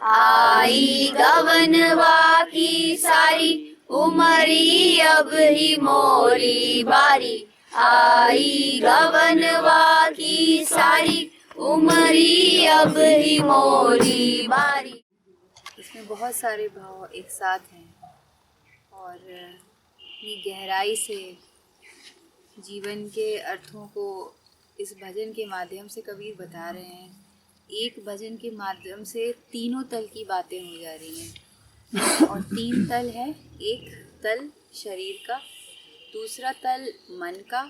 आई गवनवा की सारी, उमरी अब ही मोरी बारी। आई गवनवा की सारी, उमरी अब ही मोरी बारी। इसमें बहुत सारे भाव एक साथ हैं और इतनी गहराई से जीवन के अर्थों को इस भजन के माध्यम से कबीर बता रहे हैं। एक भजन के माध्यम से तीनों तल की बातें हो जा रही हैं और तीन तल है। एक तल शरीर का, दूसरा तल मन का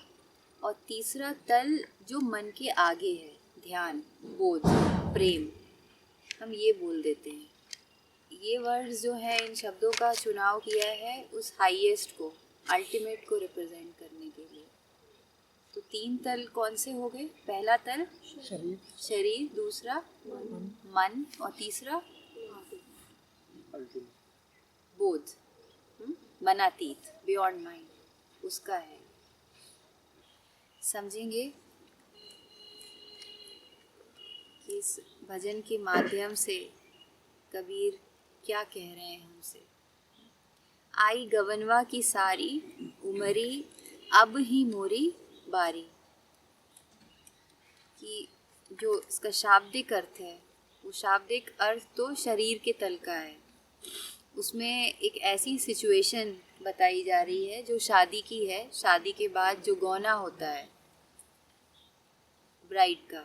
और तीसरा तल जो मन के आगे है, ध्यान, बोध, प्रेम। हम ये बोल देते हैं। ये वर्ड्स जो है, इन शब्दों का चुनाव किया है उस हाईएस्ट को, अल्टीमेट को रिप्रेजेंट करने के लिए। तो तीन तल कौन से हो गए? पहला तल शरीर, दूसरा मन और तीसरा बोध, मनातीत, बियॉन्ड माइंड, उसका है। समझेंगे कि इस भजन के माध्यम से कबीर क्या कह रहे हैं हमसे। आई गवनवा की सारी, उमरी अब ही मोरी बारी। कि जो इसका शाब्दिक अर्थ है, वो शाब्दिक अर्थ तो शरीर के तल का है। उसमें एक ऐसी सिचुएशन बताई जा रही है जो शादी की है। शादी के बाद जो गौना होता है ब्राइड का,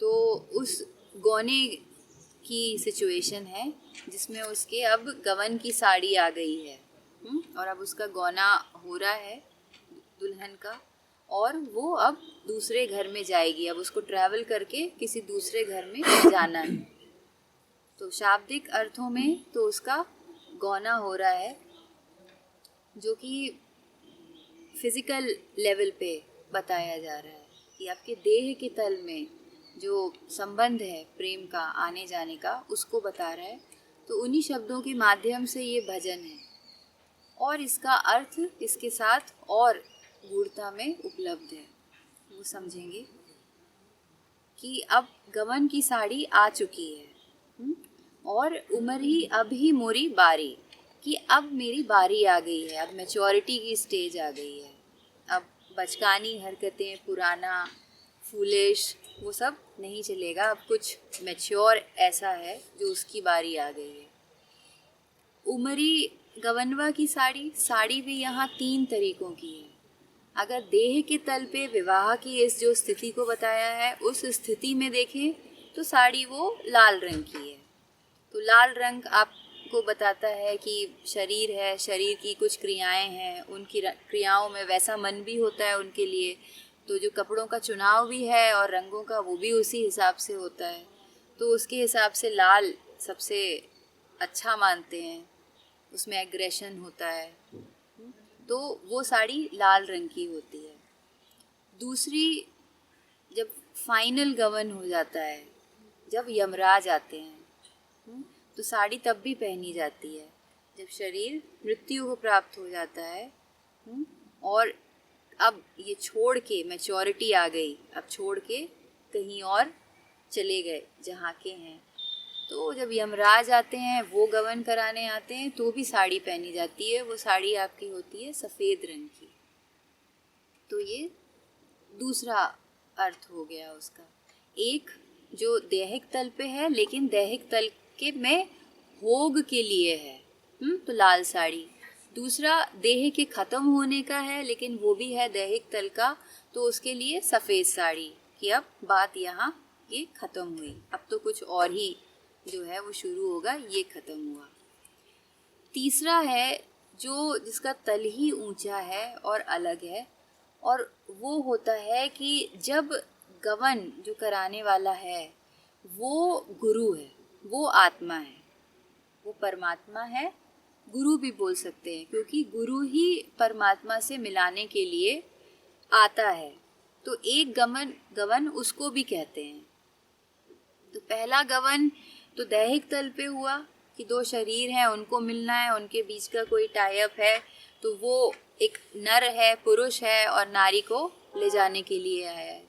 तो उस गौने की सिचुएशन है जिसमें उसके अब गवन की साड़ी आ गई है और अब उसका गौना हो रहा है दुल्हन का, और वो अब दूसरे घर में जाएगी। अब उसको ट्रैवल करके किसी दूसरे घर में जाना है। तो शाब्दिक अर्थों में तो उसका गौना हो रहा है, जो कि फिजिकल लेवल पे बताया जा रहा है कि आपके देह के तल में जो संबंध है प्रेम का, आने जाने का, उसको बता रहा है। तो उन्हीं शब्दों के माध्यम से ये भजन है और इसका अर्थ इसके साथ और गूढ़ता में उपलब्ध है। वो समझेंगे कि अब गवन की साड़ी आ चुकी है और उम्र ही अब ही मोरी बारी, कि अब मेरी बारी आ गई है। अब मैच्योरिटी की स्टेज आ गई है। अब बचकानी हरकतें, पुराना, फूलिश, वो सब नहीं चलेगा। अब कुछ मैच्योर ऐसा है जो उसकी बारी आ गई है। उमरी गवनवा की साड़ी, साड़ी भी यहाँ तीन तरीकों की है। अगर देह के तल पे विवाह की इस जो स्थिति को बताया है, उस स्थिति में देखें तो साड़ी वो लाल रंग की है। तो लाल रंग आपको बताता है कि शरीर है, शरीर की कुछ क्रियाएं हैं, उनकी क्रियाओं में वैसा मन भी होता है उनके लिए। तो जो कपड़ों का चुनाव भी है और रंगों का, वो भी उसी हिसाब से होता है। तो उसके हिसाब से लाल सबसे अच्छा मानते हैं, उसमें एग्रेशन होता है, तो वो साड़ी लाल रंग की होती है। दूसरी, जब फाइनल गवन हो जाता है, जब यमराज आते हैं, तो साड़ी तब भी पहनी जाती है जब शरीर मृत्यु को प्राप्त हो जाता है और अब ये छोड़ के, मैच्योरिटी आ गई, अब छोड़ के कहीं और चले गए जहाँ के हैं। तो जब यमराज आते हैं, वो गवन कराने आते हैं, तो भी साड़ी पहनी जाती है। वो साड़ी आपकी होती है सफ़ेद रंग की। तो ये दूसरा अर्थ हो गया उसका। एक जो दैहिक तल पे है, लेकिन दैहिक तल के में भोग के लिए है, तो लाल साड़ी। दूसरा देह के ख़त्म होने का है, लेकिन वो भी है दैहिक तल का, तो उसके लिए सफ़ेद साड़ी, कि अब बात यहाँ ये ख़त्म हुई, अब तो कुछ और ही जो है वो शुरू होगा, ये ख़त्म हुआ। तीसरा है जो जिसका तल ही ऊंचा है और अलग है, और वो होता है कि जब गवन जो कराने वाला है वो गुरु है, वो आत्मा है, वो परमात्मा है। गुरु भी बोल सकते हैं, क्योंकि गुरु ही परमात्मा से मिलाने के लिए आता है। तो एक गवन उसको भी कहते हैं। तो पहला गवन तो दैहिक तल पे हुआ कि दो शरीर हैं, उनको मिलना है, उनके बीच का कोई टाई अप है, तो वो एक नर है, पुरुष है, और नारी को ले जाने के लिए आया है।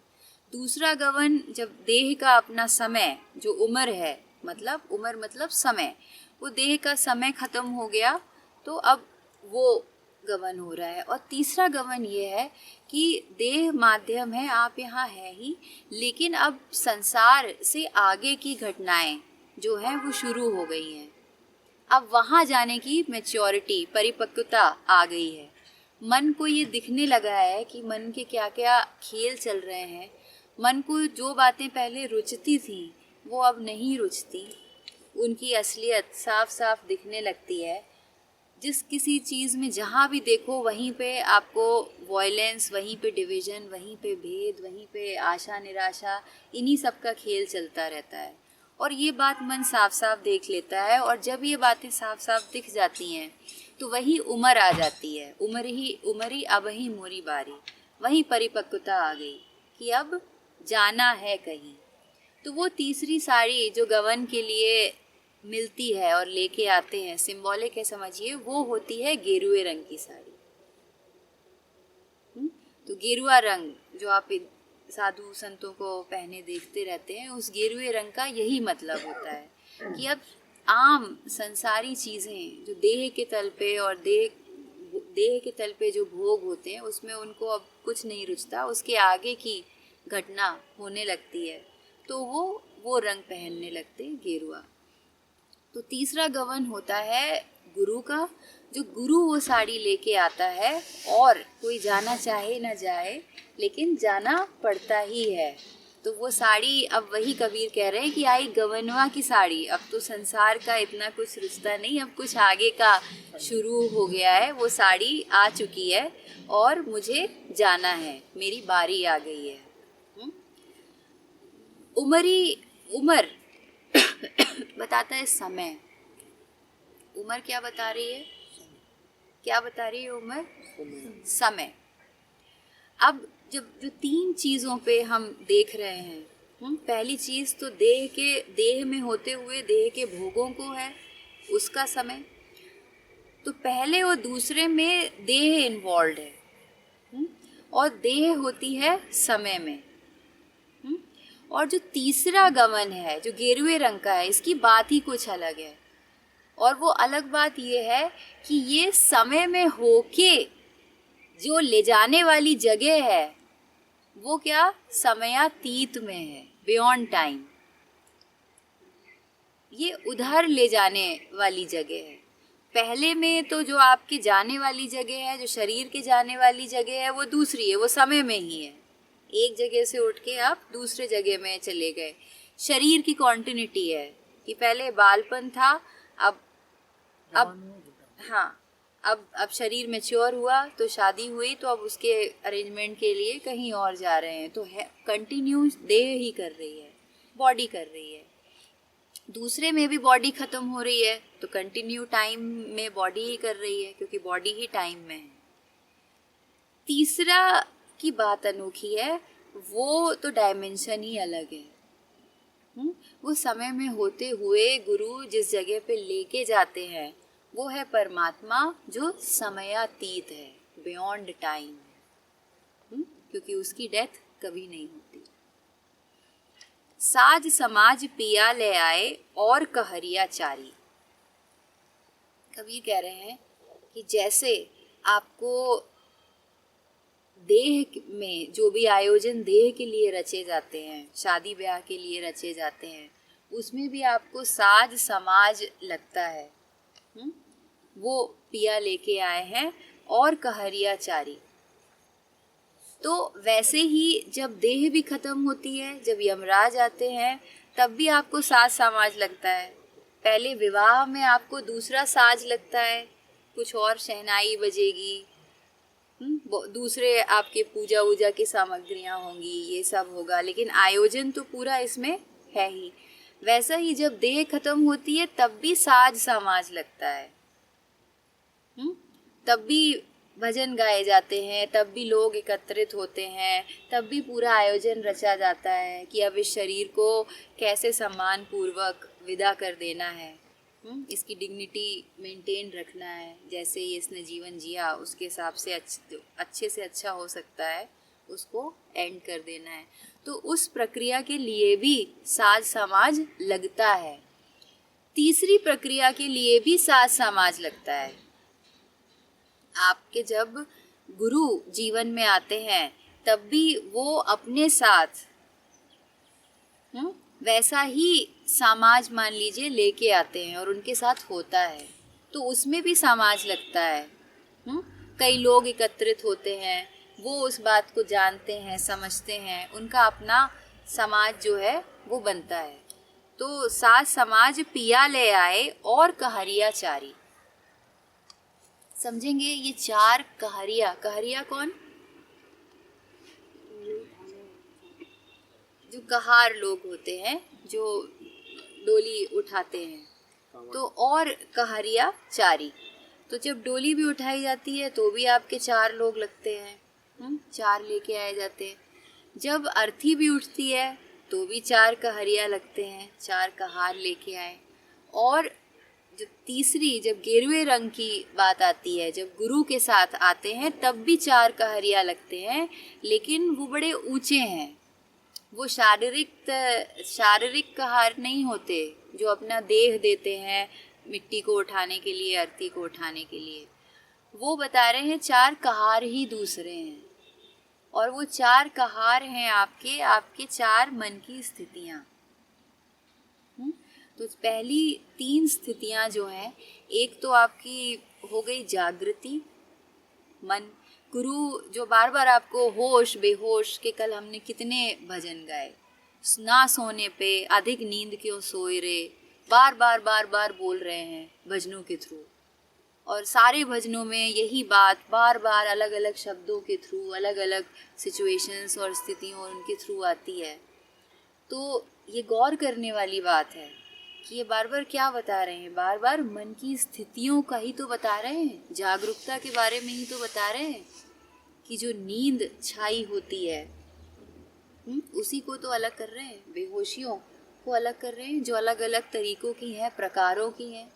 दूसरा गवन जब देह का अपना समय, जो उम्र है, मतलब उम्र मतलब समय, वो देह का समय खत्म हो गया तो अब वो गमन हो रहा है। और तीसरा गमन ये है कि देह माध्यम है, आप यहाँ है ही, लेकिन अब संसार से आगे की घटनाएं जो हैं वो शुरू हो गई हैं। अब वहाँ जाने की मैच्योरिटी, परिपक्वता आ गई है। मन को ये दिखने लगा है कि मन के क्या क्या खेल चल रहे हैं। मन को जो बातें पहले रुचती थी वो अब नहीं रुचती, उनकी असलियत साफ साफ दिखने लगती है। जिस किसी चीज़ में जहाँ भी देखो वहीं पे आपको वॉयलेंस, वहीं पे डिवीज़न, वहीं पे भेद, वहीं पे आशा निराशा, इन्हीं सब का खेल चलता रहता है। और ये बात मन साफ साफ देख लेता है, और जब ये बातें साफ साफ दिख जाती हैं तो वही उम्र आ जाती है। उमरी अब ही मोरी बारी, वही परिपक्वता आ गई कि अब जाना है कहीं। तो वो तीसरी साड़ी जो गवन के लिए मिलती है और लेके आते हैं, सिंबॉलिक है समझिए, वो होती है गेरुए रंग की साड़ी। तो गेरुआ रंग जो आप साधु संतों को पहने देखते रहते हैं, उस गेरुए रंग का यही मतलब होता है कि अब आम संसारी चीज़ें जो देह के तल पे और देह के तल पे जो भोग होते हैं उसमें उनको अब कुछ नहीं रुचता, उसके आगे की घटना होने लगती है तो वो रंग पहनने लगते हैं, गेरुआ। तो तीसरा गवन होता है गुरु का, जो गुरु वो साड़ी लेके आता है, और कोई जाना चाहे ना जाए लेकिन जाना पड़ता ही है। तो वो साड़ी, अब वही कबीर कह रहे हैं कि आई गवनवा की साड़ी। अब तो संसार का इतना कुछ रुचता नहीं, अब कुछ आगे का शुरू हो गया है, वो साड़ी आ चुकी है और मुझे जाना है, मेरी बारी आ गई है। उमर बताता है समय। उम्र क्या बता रही है? क्या बता रही है उम्र? समय। अब जब जो तीन चीज़ों पे हम देख रहे हैं, पहली चीज़ तो देह में होते हुए देह के भोगों को है, उसका समय। तो पहले और दूसरे में देह इन्वॉल्व है, और देह होती है समय में। और जो तीसरा गमन है जो गेरुए रंग का है, इसकी बात ही कुछ अलग है। और वो अलग बात ये है कि ये समय में होके जो ले जाने वाली जगह है वो क्या समयातीत में है, बियॉन्ड टाइम। ये उधर ले जाने वाली जगह है। पहले में तो जो आपके जाने वाली जगह है, जो शरीर के जाने वाली जगह है, वो दूसरी है, वो समय में ही है। एक जगह से उठ के आप दूसरे जगह में चले गए। शरीर की कॉन्टिन्यूटी है कि पहले बालपन था, अब हाँ, अब शरीर मैच्योर हुआ तो शादी हुई, तो अब उसके अरेंजमेंट के लिए कहीं और जा रहे हैं। तो है कंटिन्यू देह ही कर रही है, बॉडी कर रही है। दूसरे में भी बॉडी खत्म हो रही है तो कंटिन्यू टाइम में बॉडी ही कर रही है, क्योंकि बॉडी ही टाइम में है। तीसरा की बात अनोखी है, वो तो डायमेंशन ही अलग है। वो समय में होते हुए गुरु जिस जगह पे लेके जाते हैं वो है परमात्मा, जो समयातीत है, बियॉन्ड टाइम, क्योंकि उसकी डेथ कभी नहीं होती। साज समाज पिया ले आए और कहरिया चारी। कबीर कह रहे हैं कि जैसे आपको देह में जो भी आयोजन देह के लिए रचे जाते हैं, शादी ब्याह के लिए रचे जाते हैं, उसमें भी आपको साज समाज लगता है। वो पिया लेके आए हैं और कहरिया चारी। तो वैसे ही जब देह भी खत्म होती है, जब यमराज आते हैं, तब भी आपको साज समाज लगता है। पहले विवाह में आपको दूसरा साज लगता है, कुछ और शहनाई बजेगी, दूसरे आपके पूजा वूजा की सामग्रियां होंगी, ये सब होगा, लेकिन आयोजन तो पूरा इसमें है ही। वैसा ही जब देह खत्म होती है तब भी साज समाज लगता है, तब भी भजन गाए जाते हैं, तब भी लोग एकत्रित होते हैं, तब भी पूरा आयोजन रचा जाता है कि अब इस शरीर को कैसे सम्मान पूर्वक विदा कर देना है, इसकी डिग्निटी मेंटेन रखना है, जैसे ही इसने जीवन जिया उसके हिसाब से अच्छे से अच्छा हो सकता है उसको एंड कर देना है। तो उस प्रक्रिया के लिए भी साज समाज लगता है। तीसरी प्रक्रिया के लिए भी साज समाज लगता है। आपके जब गुरु जीवन में आते हैं तब भी वो अपने साथ वैसा ही समाज मान लीजिए लेके आते हैं और उनके साथ होता है, तो उसमें भी समाज लगता है। कई लोग एकत्रित होते हैं, वो उस बात को जानते हैं, समझते हैं, उनका अपना समाज जो है वो बनता है। तो साज समाज पिया ले आए और कहरिया चारी। समझेंगे ये चार कहरिया। कहरिया कौन? जो कहार लोग होते हैं, जो डोली उठाते हैं। तो और कहरिया चारी। तो जब डोली भी उठाई जाती है तो भी आपके चार लोग लगते हैं, चार लेके आए जाते हैं। जब अर्थी भी उठती है तो भी चार कहरिया लगते हैं, चार कहार लेके आए। और जब गेरुए रंग की बात आती है, जब गुरु के साथ आते हैं तब भी चार कहरिया लगते हैं, लेकिन वो बड़े ऊंचे हैं। वो शारीरिक कहार नहीं होते जो अपना देह देते हैं मिट्टी को उठाने के लिए, अर्थी को उठाने के लिए। वो बता रहे हैं चार कहार ही दूसरे हैं, और वो चार कहार हैं आपके चार मन की स्थितियाँ। तो पहली तीन स्थितियाँ जो हैं, एक तो आपकी हो गई जागृति मन, गुरु जो बार बार आपको होश बेहोश के, कल हमने कितने भजन गाए, ना सोने पे अधिक नींद क्यों सोए रे, बार बार बोल रहे हैं भजनों के थ्रू। और सारे भजनों में यही बात बार बार अलग अलग शब्दों के थ्रू, अलग अलग सिचुएशंस और स्थितियों और उनके थ्रू आती है। तो ये गौर करने वाली बात है कि ये बार बार क्या बता रहे हैं, बार बार मन की स्थितियों का ही तो बता रहे हैं, जागरूकता के बारे में ही तो बता रहे हैं कि जो नींद छाई होती है उसी को तो अलग कर रहे हैं, बेहोशियों को अलग कर रहे हैं, जो अलग अलग तरीकों की हैं, प्रकारों की हैं,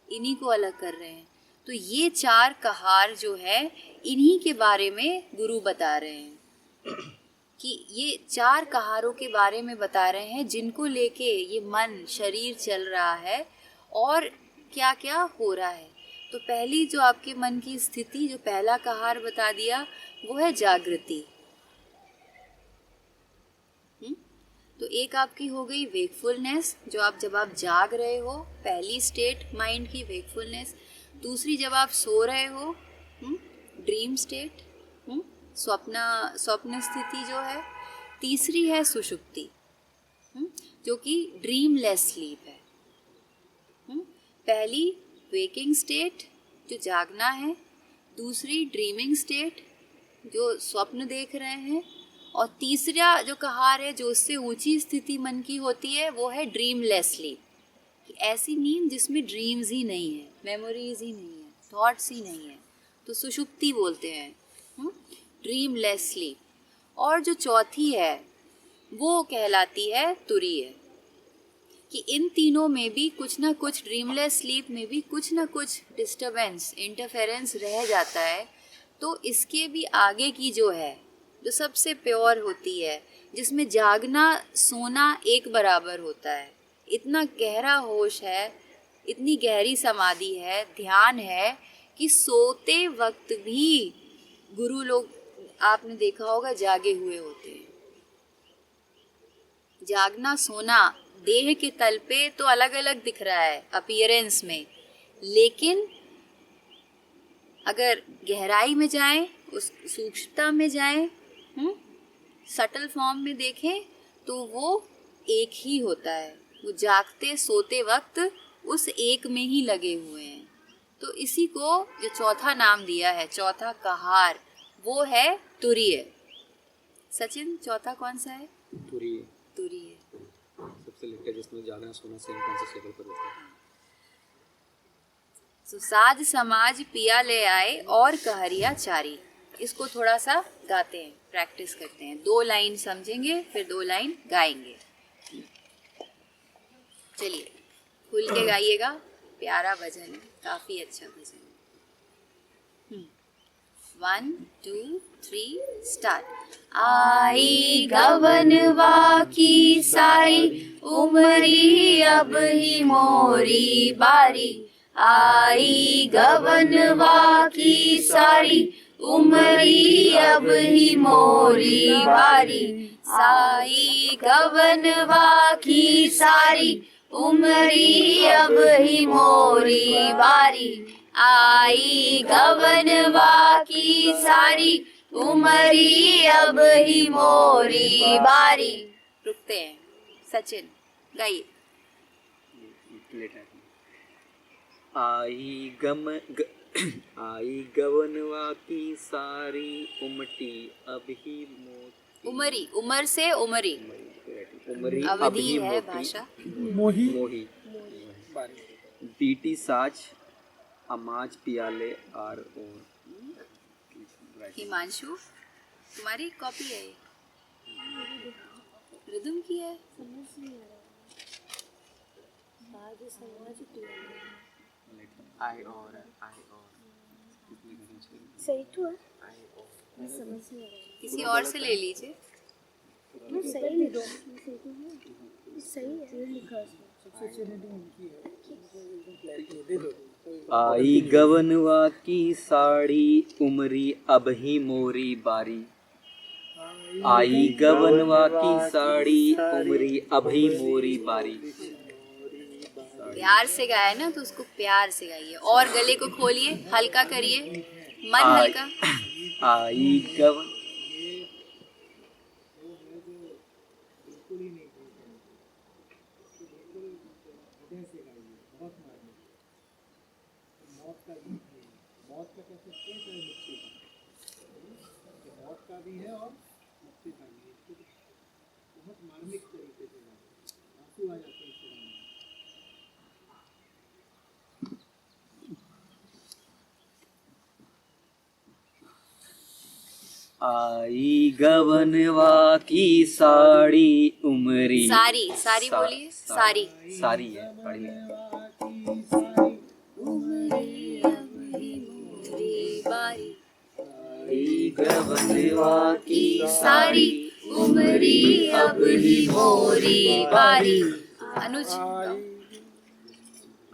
इन्हीं को अलग कर रहे हैं। तो ये चार कहार जो है, इन्हीं के बारे में गुरु बता रहे हैं कि ये चार कहारों के बारे में बता रहे हैं जिनको लेके ये मन शरीर चल रहा है और क्या क्या हो रहा है। तो पहली जो आपके मन की स्थिति, जो पहला कहार बता दिया, वो है जागृति। तो एक आपकी हो गई वेकफुलनेस, जब आप जाग रहे हो, पहली स्टेट माइंड की वेकफुलनेस। दूसरी जब आप सो रहे हो, ड्रीम स्टेट, स्वप्न स्थिति जो है। तीसरी है सुषुप्ति, जो कि ड्रीमलेस स्लीप है। पहली वेकिंग स्टेट जो जागना है, दूसरी ड्रीमिंग स्टेट जो स्वप्न देख रहे हैं, और तीसरा जो कहार है जो उससे ऊंची स्थिति मन की होती है, वो है ड्रीमलेस स्लीप। ऐसी नींद जिसमें ड्रीम्स ही नहीं है, मेमोरीज ही नहीं है, थॉट्स ही नहीं है, तो सुषुप्ति बोलते हैं, ड्रीमलेस स्लीप। और जो चौथी है वो कहलाती है तुरीय, कि इन तीनों में भी कुछ ना कुछ, ड्रीमलेस स्लीप में भी कुछ ना कुछ डिस्टर्बेंस, इंटरफेरेंस रह जाता है। तो इसके भी आगे की जो है, जो सबसे प्योर होती है, जिसमें जागना सोना एक बराबर होता है, इतना गहरा होश है, इतनी गहरी समाधि है, ध्यान है, कि सोते वक्त भी गुरु लोग आपने देखा होगा जागे हुए होते हैं। जागना सोना देह के तल पे तो अलग अलग दिख रहा है अपीयरेंस में, लेकिन अगर गहराई में जाएं, उस सूक्ष्मता में जाएं, सटल फॉर्म में देखें, तो वो एक ही होता है। वो जागते सोते वक्त उस एक में ही लगे हुए हैं। तो इसी को जो चौथा नाम दिया है, चौथा कहार, वो है तुरीय। सचिन, चौथा कौन सा है? तुरीय। तुरीय सबसे लिखा जिसमें जागना सोना सेम कॉन्सेप्ट पर होता है। तो साज समाज पिया ले आए और कहरिया चारी। इसको थोड़ा सा गाते हैं, प्रैक्टिस करते हैं। 2 लाइन समझेंगे, फिर 2 लाइन गाएंगे। चलिए खुल के गाइएगा, प्यारा भजन है, काफी अच्छा भजन है। 1 2 3 स्टार्ट। आई गवनवा की सारी उमरी अब ही मोरी बारी। आई गवनवा की सारी उमरी अब ही मोरी बारी। आई गवनवा की सारी उमरी अब ही मोरी बारी। आई गवनवा की सारी उमरी अब ही मोरी बारी। रुकते हैं। सचिन गाइए। आई गवनवा की सारी उमटी अब ही उमरी, उमर से उमरी, उमरी अब अवधि ही है मोटी भाषा। मोही बीटी साज अमाज पियाले आर और। हिमांशु तुम्हारी कॉपी है ये? रिदम की है। आई और सही तो है। किसी और से ले लीजिए। सही लिखो। सही है लिखा आई गवनवा की साड़ी उमरी अब ही मोरी बारी। आई गवनवा की साड़ी उमरी अब ही मोरी बारी। प्यार से गाया ना तो उसको प्यार से गाइए और गले को खोलिए, हल्का करिए, मन हल्का। आई गवन आई गवनवा की साड़ी उमरी। सारी सारी बोलिए। सारी सारी है पढ़िए। आई गवनवा की सारी उमरी अब ही मोरी बारी। अनुज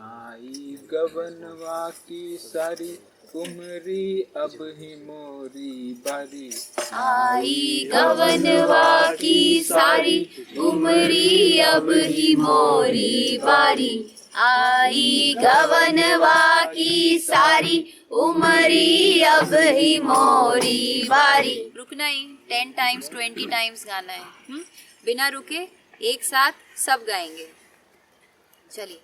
आई गवनवा की सारी उमरी अब ही मोरी बारी। आई गवनवा की सारी उमरी अब ही मोरी बारी। आई गवनवा की सारी उमरी अब ही मोरी बारी। रुकना ही 10 टाइम्स 20 टाइम्स गाना है। बिना रुके एक साथ सब गाएंगे। चलिए।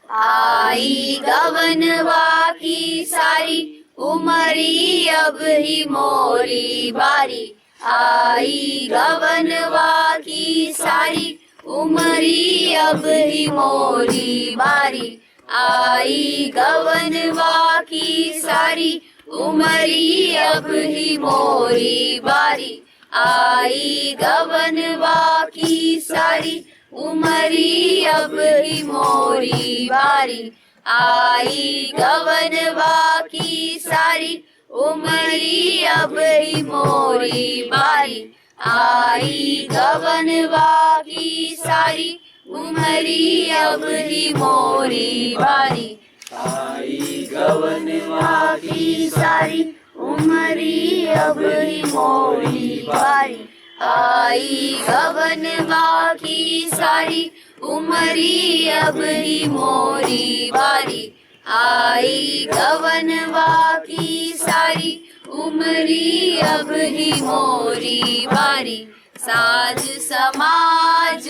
आई गवनवा की सारी उमरी अब ही मोरी बारी। आई गवनवा की सारी उमरी अब ही मोरी बारी। आई गवनवा की सारी उमरी अब ही मोरी बारी। आई गवनवा की सारी उमरी अब ही मोरी बारी। आई गवनवा की सारी उमरी अब ही मोरी बारी। आई गवनवा की सारी उमरी अब ही मोरी बारी। आई गवनवा की सारी उमरी अब ही मोरी बारी। आई गवनवा की सारी उमरी अब ही मोरी बारी। आई गवनवा की सारी उमरी अब ही मोरी बारी। साज समाज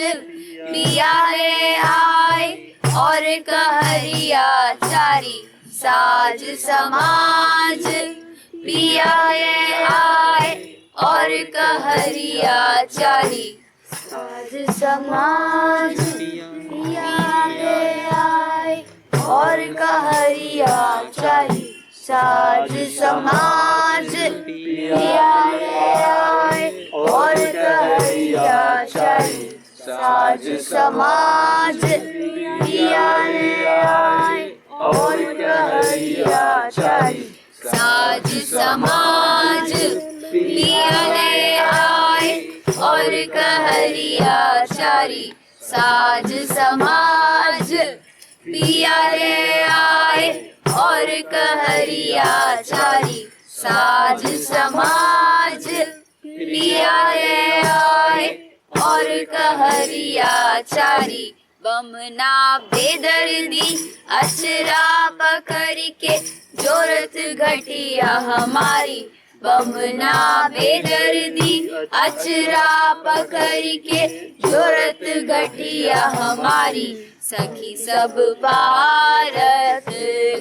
पिया है आए और कहरिया चारी। साज समाज पिया है आए और कहरिया चारी। साज समाज पिया है आए और कहरिया चारी। साज समाज पिया है आए और कहरिया चारी। साज समाज पिया है आए और कहरिया चारी। साज समाज सारी साज समाज पिया ले आए और कहरिया चारी साज समाज पिया ले आए और कहरिया चारी बमना बेदर्दी अचरा पकड़ के जोरत घटिया हमारी बमना बेदर्दी अचरा पकड़ के जोरत घटिया हमारी सखी सब पारत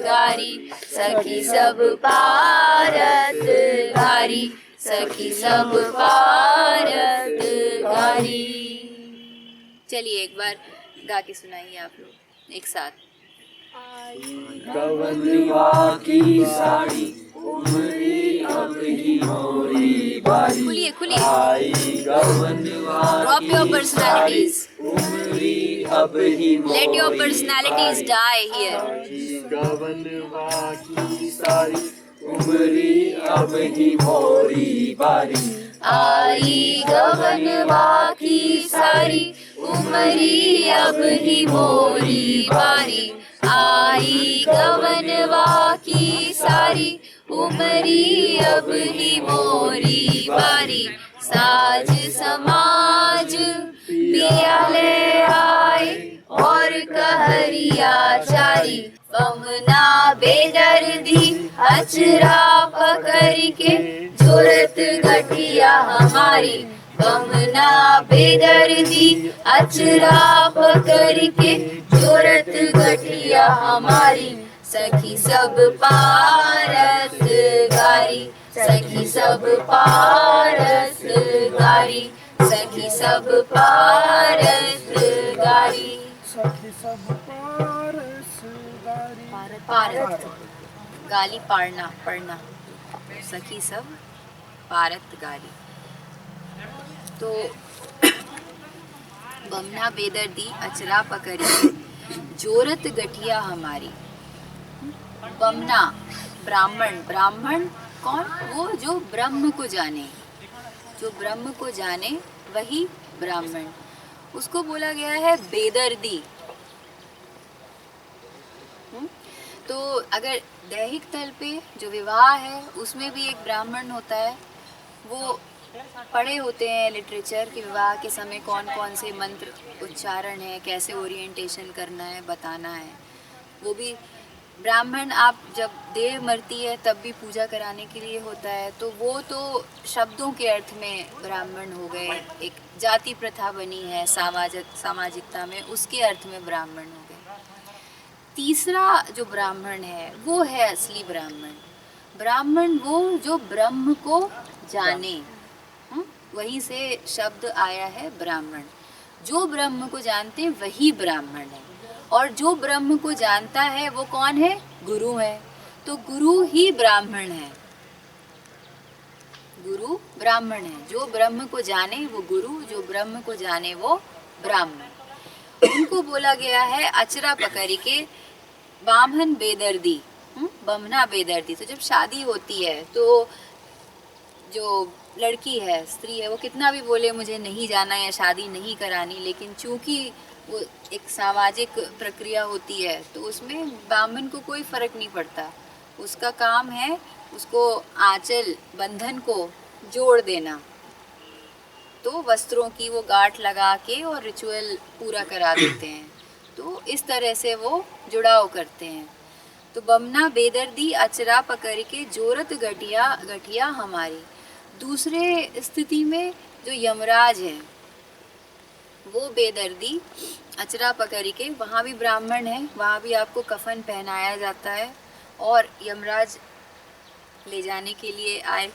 गारी सखी सब पारत गारी सखी सब पारत गारी। चलिए एक बार गा के सुनाइए आप लोग एक साथ। गवनवा की साड़ी उमरी अब ही मोरी बारी खुलिए खुलिए। आई गवनवा Drop your personalities. उमरी अब ही Let your personalities die here. गवनवा की साड़ी उमरी अब ही मोरी बारी आई गवनवा की सारी उमरी अब ही मोरी बारी आई गवनवा की सारी उमरी अब ही मोरी बारी साज समाज पिया ले आए और कहरिया चारी बमना बेदर्दी अचरा पकड़ के जोरत घटिया हमारी बमना बेदर्दी अचरा पकड़ के जोरत घटिया हमारी सखी सब पारत गारी सखी सब पारत गारी सखी सब पारत गारी पारत गाली पाड़ना पढ़ना सखी सब पारत गाली। तो बमना बेदर्दी अचरा पकड़ी जोरत गठिया हमारी। बमना ब्राह्मण ब्राह्मण कौन? वो जो ब्रह्म को जाने जो ब्रह्म को जाने वही ब्राह्मण। उसको बोला गया है बेदर्दी। तो अगर दैहिक तल पे जो विवाह है उसमें भी एक ब्राह्मण होता है। वो पढ़े होते हैं लिटरेचर कि विवाह के समय कौन कौन से मंत्र उच्चारण है, कैसे ओरिएंटेशन करना है, बताना है। वो भी ब्राह्मण आप जब देह मरती है तब भी पूजा कराने के लिए होता है। तो वो तो शब्दों के अर्थ में ब्राह्मण हो गए। एक जाति प्रथा बनी है सामाजिकता में, उसके अर्थ में ब्राह्मण हो गए। तीसरा जो ब्राह्मण है वो है असली ब्राह्मण। ब्राह्मण वो जो ब्रह्म को जाने, वहीं से शब्द आया है ब्राह्मण। जो ब्रह्म को जानते हैं वही ब्राह्मण है। और जो ब्रह्म को जानता है वो कौन है? गुरु है। तो गुरु ही ब्राह्मण है। गुरु ब्राह्मण है। जो ब्रह्म को जाने वो गुरु, जो ब्रह्म को जाने वो ब्राह्मण। उनको बोला गया है अचरा पकड़ी के बामन बेदर्दी, बमना बेदर्दी। तो जब शादी होती है तो जो लड़की है, स्त्री है, वो कितना भी बोले मुझे नहीं जाना या शादी नहीं करानी, लेकिन चूंकि वो एक सामाजिक प्रक्रिया होती है तो उसमें ब्राह्मण को कोई फर्क नहीं पड़ता। उसका काम है उसको आंचल बंधन को जोड़ देना। तो वस्त्रों की वो गांठ लगा के और रिचुअल पूरा करा देते हैं। तो इस तरह से वो जुड़ाव करते हैं। तो बमना बेदर्दी अचरा पकड़ के जोरत गठिया हमारी। दूसरे स्थिति में जो यमराज है वो बेदर्दी अचरा पकड़ के, वहाँ भी ब्राह्मण है, वहाँ भी आपको कफन पहनाया जाता है और यमराज ले जाने के लिए आए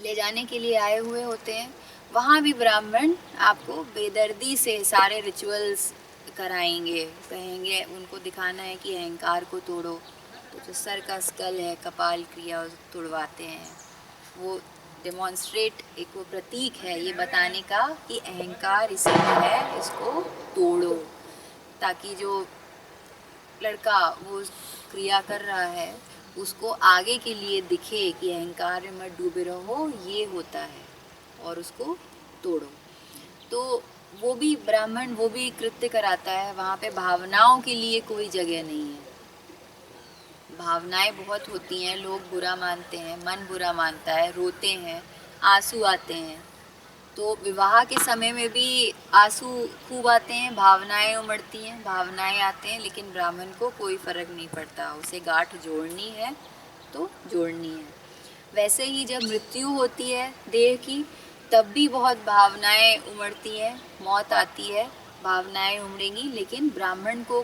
ले जाने के लिए आए हुए होते हैं। वहाँ भी ब्राह्मण आपको बेदर्दी से सारे रिचुअल्स कराएंगे, कहेंगे, उनको दिखाना है कि अहंकार को तोड़ो। तो जो सर का स्कल है, कपाल क्रिया तोड़वाते हैं। वो डेमोन्स्ट्रेट, एक वो प्रतीक है ये बताने का कि अहंकार इसमें है, इसको तोड़ो, ताकि जो लड़का वो क्रिया कर रहा है उसको आगे के लिए दिखे कि अहंकार में मत डूबे रहो, ये होता है, और उसको तोड़ो। तो वो भी ब्राह्मण वो भी कृत्य कराता है, वहाँ पे भावनाओं के लिए कोई जगह नहीं है। भावनाएं बहुत होती हैं, लोग बुरा मानते हैं, मन बुरा मानता है, रोते हैं, आंसू आते हैं। तो विवाह के समय में भी आंसू खूब आते हैं, भावनाएं उमड़ती हैं, भावनाएं आते हैं, लेकिन ब्राह्मण को कोई फर्क नहीं पड़ता, उसे गांठ जोड़नी है तो जोड़नी है। वैसे ही जब मृत्यु होती है देह की, तब भी बहुत भावनाएं उमड़ती हैं, मौत आती है, भावनाएं उमड़ेंगी, लेकिन ब्राह्मण को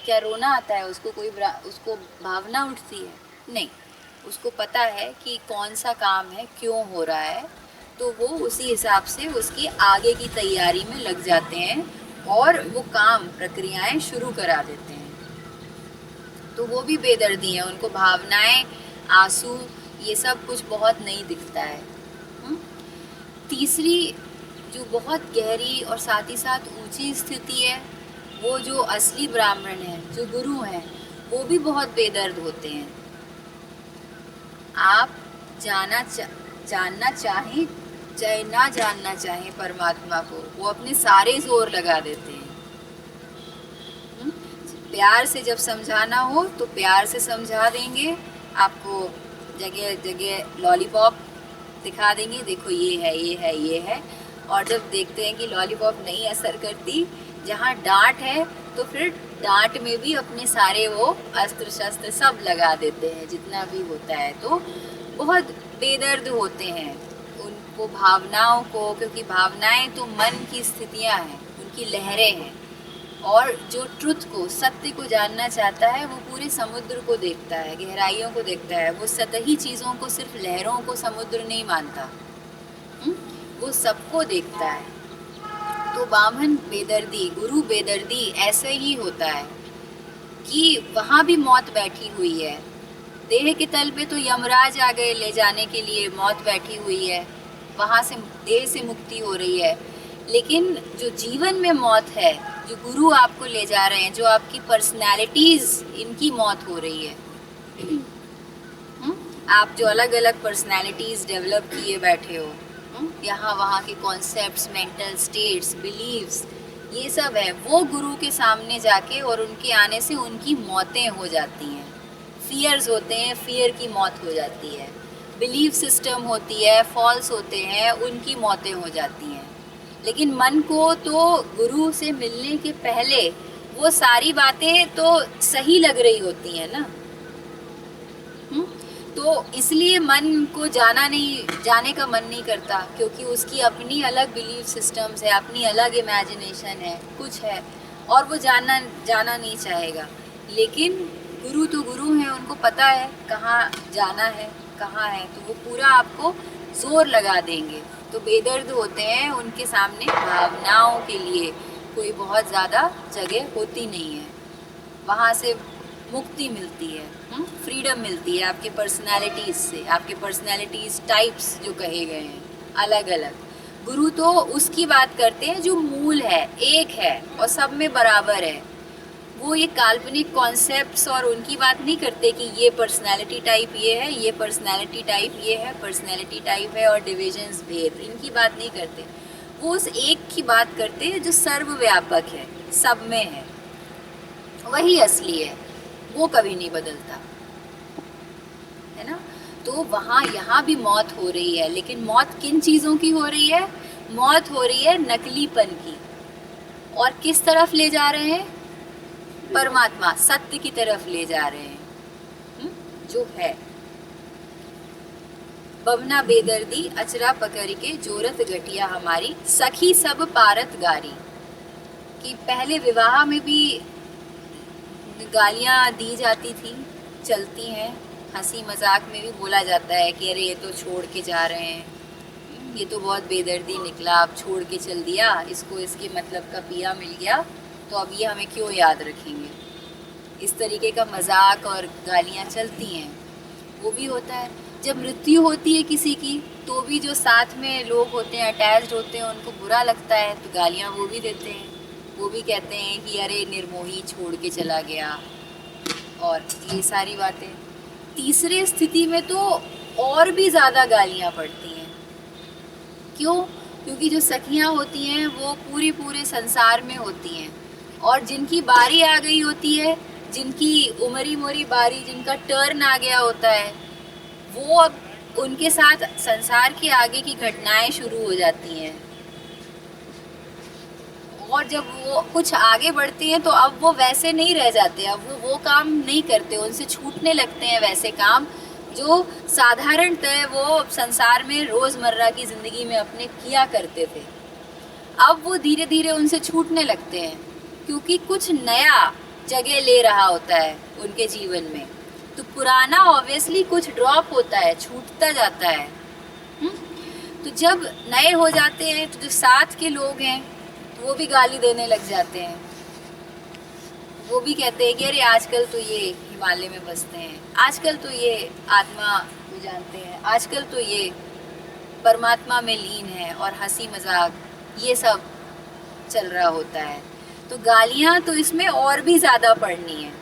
क्या रोना आता है? उसको भावना उठती है? नहीं, उसको पता है कि कौन सा काम है, क्यों हो रहा है, तो वो उसी हिसाब से उसकी आगे की तैयारी में लग जाते हैं और वो काम प्रक्रियाएं शुरू करा देते हैं। तो वो भी बेदर्दी हैं, उनको भावनाएं, आंसू, ये सब कुछ बहुत नहीं दिखता है। तीसरी जो बहुत गहरी और साथ ही साथ ऊंची स्थिति है, वो जो असली ब्राह्मण हैं, जो गुरु हैं, वो भी बहुत बेदर्द होते हैं। आप जानना चाहें चाहे ना जानना चाहें परमात्मा को, वो अपने सारे जोर लगा देते हैं। प्यार से जब समझाना हो तो प्यार से समझा देंगे, आपको जगह जगह लॉलीपॉप दिखा देंगे, देखो ये है, ये है, ये है। और जब देखते हैं कि लॉलीपॉप नहीं असर करती, जहाँ डांट है तो फिर डांट में भी अपने सारे वो अस्त्र शस्त्र सब लगा देते हैं, जितना भी होता है। तो बहुत बेदर्द होते हैं उनको भावनाओं को, क्योंकि भावनाएं तो मन की स्थितियां हैं, उनकी लहरें हैं। और जो ट्रुथ को, सत्य को जानना चाहता है, वो पूरे समुद्र को देखता है, गहराइयों को देखता है। वो सतही चीज़ों को, सिर्फ लहरों को समुद्र नहीं मानता, वो सबको देखता है। तो ब्राह्मण बेदर्दी, गुरु बेदर्दी ऐसे ही होता है कि वहाँ भी मौत बैठी हुई है। देह के तल पे तो यमराज आ गए ले जाने के लिए, मौत बैठी हुई है, वहाँ से देह से मुक्ति हो रही है। लेकिन जो जीवन में मौत है, जो गुरु आपको ले जा रहे हैं, जो आपकी पर्सनैलिटीज़, इनकी मौत हो रही है। आप जो अलग अलग पर्सनैलिटीज़ डेवलप किए बैठे हो, यहाँ वहाँ के कॉन्सेप्ट्स, मेंटल स्टेट्स, बिलीव्स, ये सब है, वो गुरु के सामने जाके और उनके आने से उनकी मौतें हो जाती हैं। फियर्स होते हैं, फियर की मौत हो जाती है। बिलीफ सिस्टम होती है, फॉल्स होते हैं, उनकी मौतें हो जाती हैं। लेकिन मन को तो गुरु से मिलने के पहले वो सारी बातें तो सही लग रही होती हैं ना, तो इसलिए मन को जाने का मन नहीं करता, क्योंकि उसकी अपनी अलग बिलीफ सिस्टम्स है, अपनी अलग इमेजिनेशन है, कुछ है, और वो जाना नहीं चाहेगा। लेकिन गुरु तो गुरु हैं, उनको पता है कहाँ जाना है, कहाँ है, तो वो पूरा आपको जोर लगा देंगे। तो बेदर्द होते हैं, उनके सामने भावनाओं के लिए कोई बहुत ज़्यादा जगह होती नहीं है। वहाँ से मुक्ति मिलती है, फ्रीडम मिलती है आपके पर्सनालिटीज़ से, आपके पर्सनालिटीज़ टाइप्स जो कहे गए हैं अलग अलग। गुरु तो उसकी बात करते हैं जो मूल है, एक है और सब में बराबर है। वो ये काल्पनिक कॉन्सेप्ट्स और उनकी बात नहीं करते कि ये पर्सनालिटी टाइप ये है, ये पर्सनालिटी टाइप ये है, पर्सनालिटी टाइप है और डिविजन्स, भेद, इनकी बात नहीं करते। वो उस एक की बात करते हैं जो सर्वव्यापक है, सब में है, वही असली है, वो कभी नहीं बदलता, है ना। तो वहाँ यहाँ भी मौत हो रही है, लेकिन मौत किन चीज़ों की हो रही है? मौत हो रही है नकलीपन की। और किस तरफ ले जा रहे हैं? परमात्मा, सत्य की तरफ ले जा रहे हैं, जो है। बवना बेदर्दी अचरा पकड़ के जोरत घटिया हमारी, सखी सब पारत गारी। कि पहले विवाह में भी गालियाँ दी जाती थी, चलती हैं, हंसी मजाक में भी बोला जाता है कि अरे ये तो छोड़ के जा रहे हैं, ये तो बहुत बेदर्दी निकला, अब छोड़ के चल दिया, इसको इसके मतलब का पिया मिल गया, तो अब ये हमें क्यों याद रखेंगे। इस तरीके का मजाक और गालियाँ चलती हैं। वो भी होता है जब मृत्यु होती है किसी की, तो भी जो साथ में लोग होते हैं, अटैच्ड होते हैं, उनको बुरा लगता है, तो गालियाँ वो भी देते हैं। वो भी कहते हैं कि अरे निर्मोही छोड़ के चला गया, और ये सारी बातें। तीसरे स्थिति में तो और भी ज़्यादा गालियाँ पड़ती हैं। क्यों? क्योंकि जो सखियाँ होती हैं वो पूरे संसार में होती हैं, और जिनकी बारी आ गई होती है, जिनकी उमरी मोरी बारी, जिनका टर्न आ गया होता है, वो अब उनके साथ संसार के आगे की घटनाएं शुरू हो जाती हैं। और जब वो कुछ आगे बढ़ते हैं तो अब वो वैसे नहीं रह जाते, अब वो काम नहीं करते, उनसे छूटने लगते हैं वैसे काम जो साधारणतः वो संसार में रोज़मर्रा की ज़िंदगी में अपने किया करते थे। अब वो धीरे धीरे उनसे छूटने लगते हैं, क्योंकि कुछ नया जगह ले रहा होता है उनके जीवन में। तो पुराना ऑब्वियसली कुछ ड्रॉप होता है, छूटता जाता है। तो जब नए हो जाते हैं तो जो साथ के लोग हैं तो वो भी गाली देने लग जाते हैं। वो भी कहते हैं कि अरे आजकल तो ये हिमालय में बसते हैं, आजकल तो ये आत्मा को जानते हैं, आजकल तो ये परमात्मा में लीन है, और हंसी मजाक ये सब चल रहा होता है। तो गालियाँ तो इसमें और भी ज़्यादा पड़नी है।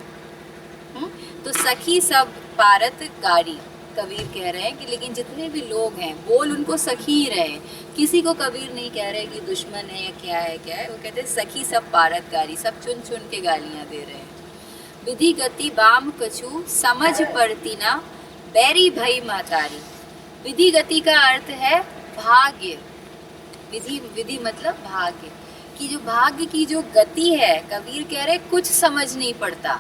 तो सखी सब पारत गारी, कबीर कह रहे हैं कि लेकिन जितने भी लोग हैं बोल उनको सखी ही रहे, किसी को कबीर नहीं कह रहे कि दुश्मन है या क्या है, वो कहते हैं सखी सब पारत गारी, सब चुन चुन के गालियाँ दे रहे हैं। विधि गति बाम कछु समझ पड़ती ना बैरी भई महतारी। विधि गति का अर्थ है भाग्य, विधि मतलब भाग्य की, जो भाग्य की जो गति है, कबीर कह रहे कुछ समझ नहीं पड़ता।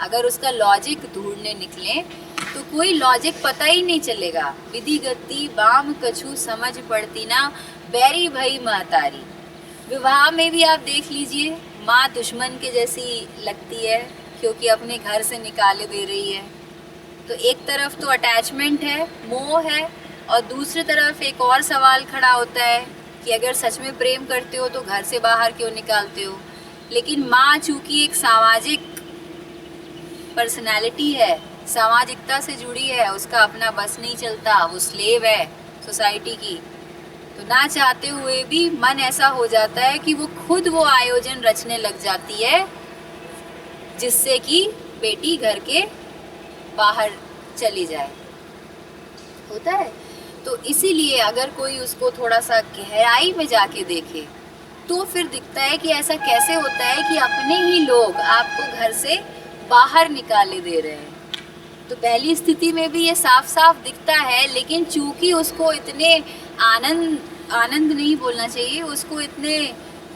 अगर उसका लॉजिक ढूंढने निकले तो कोई लॉजिक पता ही नहीं चलेगा। विधि गति बाम कछु समझ पड़ती ना बैरी भई महतारी। विवाह में भी आप देख लीजिए, माँ दुश्मन के जैसी लगती है क्योंकि अपने घर से निकाले दे रही है। तो एक तरफ तो अटैचमेंट है, मोह है, और दूसरी तरफ एक और सवाल खड़ा होता है कि अगर सच में प्रेम करते हो तो घर से बाहर क्यों निकालते हो। लेकिन माँ चूँकि एक सामाजिक पर्सनैलिटी है, सामाजिकता से जुड़ी है, उसका अपना बस नहीं चलता, वो स्लेव है सोसाइटी की, तो ना चाहते हुए भी मन ऐसा हो जाता है कि वो खुद वो आयोजन रचने लग जाती है जिससे कि बेटी घर के बाहर चली जाए। होता है। तो इसीलिए अगर कोई उसको थोड़ा सा गहराई में जाके देखे तो फिर दिखता है कि ऐसा कैसे होता है कि अपने ही लोग आपको घर से बाहर निकाले दे रहे हैं। तो पहली स्थिति में भी ये साफ साफ दिखता है, लेकिन चूंकि उसको इतने आनंद नहीं बोलना चाहिए, उसको इतने